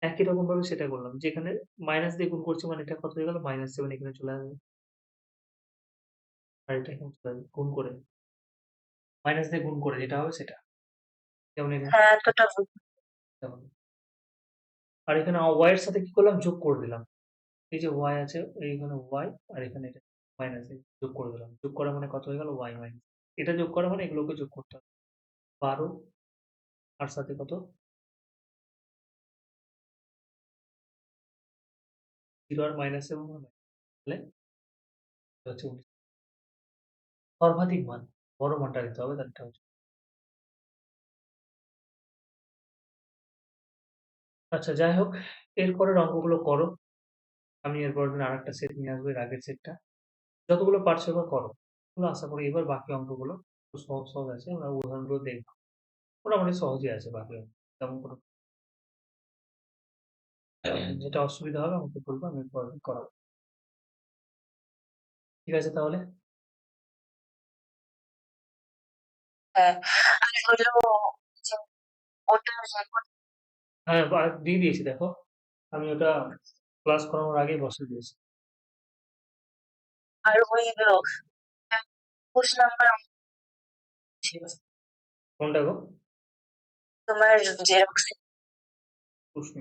একই রকমভাবে সেটা করলাম। যেখানে মাইনাস দিয়ে গুণ করছি মানে এটা কত হয়ে গেল? -7 এখানে চলে আসবে। আর এটা এখানে চলে আসবে গুণ করে। মাইনাস দিয়ে গুণ করে যেটা হবে সেটা। যেমন এখানে হ্যাঁ এতটা এটা হবে। আর এখানে y এর সাথে কি করলাম? যোগ করে দিলাম। এই যে y আছে এইখানে y আর এখানে এটা মাইনাস যোগ করে দিলাম। যোগ করা মানে কত হয়ে গেল? y minus. এটা যোগ করা মানে এগুলোকে যোগ করতে হবে। 12 আর সাথে কত? 0 আর -7 হবে। তাহলে এটা হচ্ছে 19 সর্বাধিক মান। বড় মানটা নিতে হবে তাহলে এটা হচ্ছে। আচ্ছা যাই হোক এরপরের অঙ্কগুলো করো। আমি এরপরের দিন আরেকটা সেট নিয়ে আসবো এর আগের সেটটা। যতগুলো পারছো এবার করো। এগুলো আশা করি এবার বাকি অঙ্কগুলো একটু সহজ, সহজ আছে। আমরা উদাহরণগুলো দেখব। মোটামুটি সহজই আছে বাকি অঙ্ক। তেমন কোনো যেটা অসুবিধা হবে আমাকে বলবে আমি পরে করাবো। ঠিক আছে তাহলে? হ্যাঁ আর হলো যে ওটা record হ্যাঁ, দিয়ে দিয়েছি দেখো। আমি ওটা ক্লাস করানোর আগেই বসিয়ে দিয়েছি। আর ওই 25 নাম্বার ঠিক আছে। কোনটা গো? তোমার জেরক্স প্রশ্ন।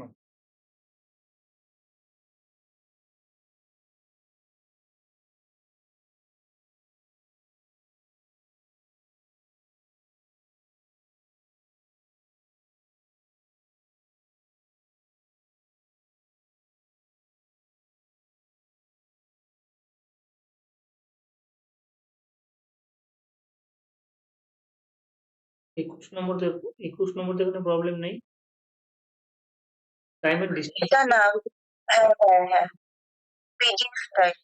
21 নম্বর 21 নম্বর তো কোনো প্রবলেম নেই। টাইমের ডিসটেন্স এটা না হ্যাঁ হ্যাঁ হ্যাঁ PDF টাইপ।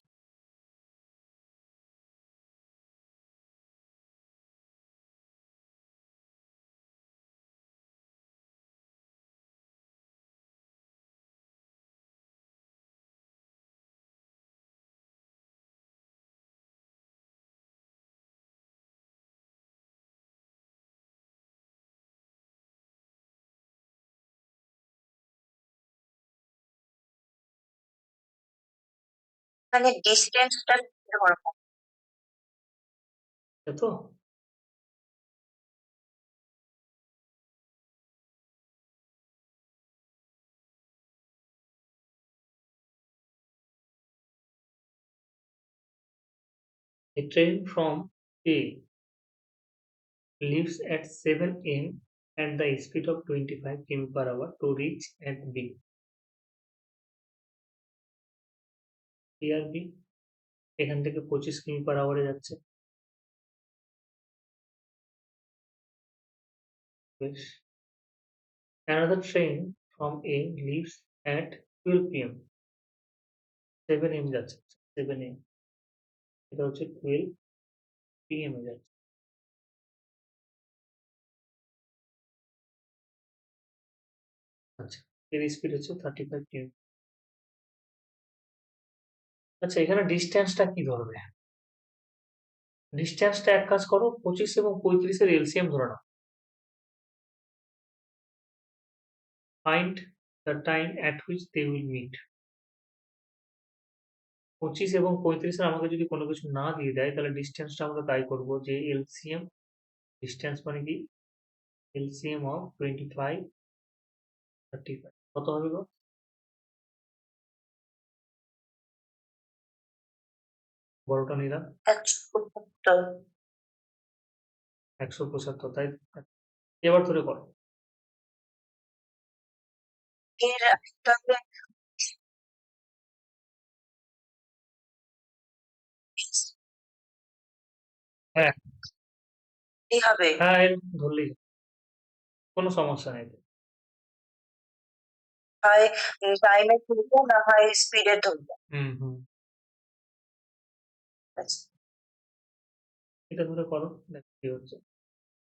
মানে ডিস্টেন্সটা ধরবো। তো a train from A leaves at 7 am at the speed of 25 km per hour to reach at B. Here B এখান থেকে 25 কিমি পার আওয়ারে যাচ্ছে। বেশ। Another train from A leaves at 12 pm 7 am যাচ্ছে 7 am এটা হচ্ছে 12 pm এ যাচ্ছে। আচ্ছা এর স্পিড হচ্ছে 35 কিমি। আচ্ছা এখানে ডিস্টেন্সটা কি ধরবে? ডিস্টেন্সটা এক কাজ করো 25 এবং 35 এর এলসিএম ধরে নাও। Find the time at which they will meet. 25 এবং 35 এর আমাকে যদি কোনো কিছু না দিয়ে দেয় তাহলে ডিসটেন্সটা আমরা তাই করব যে এলসিএম ডিসটেন্স মানে কি এলসিএম অফ 25 35 কত হবে গো? বড়টা নিলাম 175। 175 তাই এবার ধরে করো। এর তবে হ্যাঁ কি হবে? হ্যাঁ এর ধরলেই হবে। কোনো সমস্যা নেই। হয় টাইমে ধরবো না হয় স্পিডে ধরবো। হুম আচ্ছা। এটা ধরে করো দেখো কি হচ্ছে।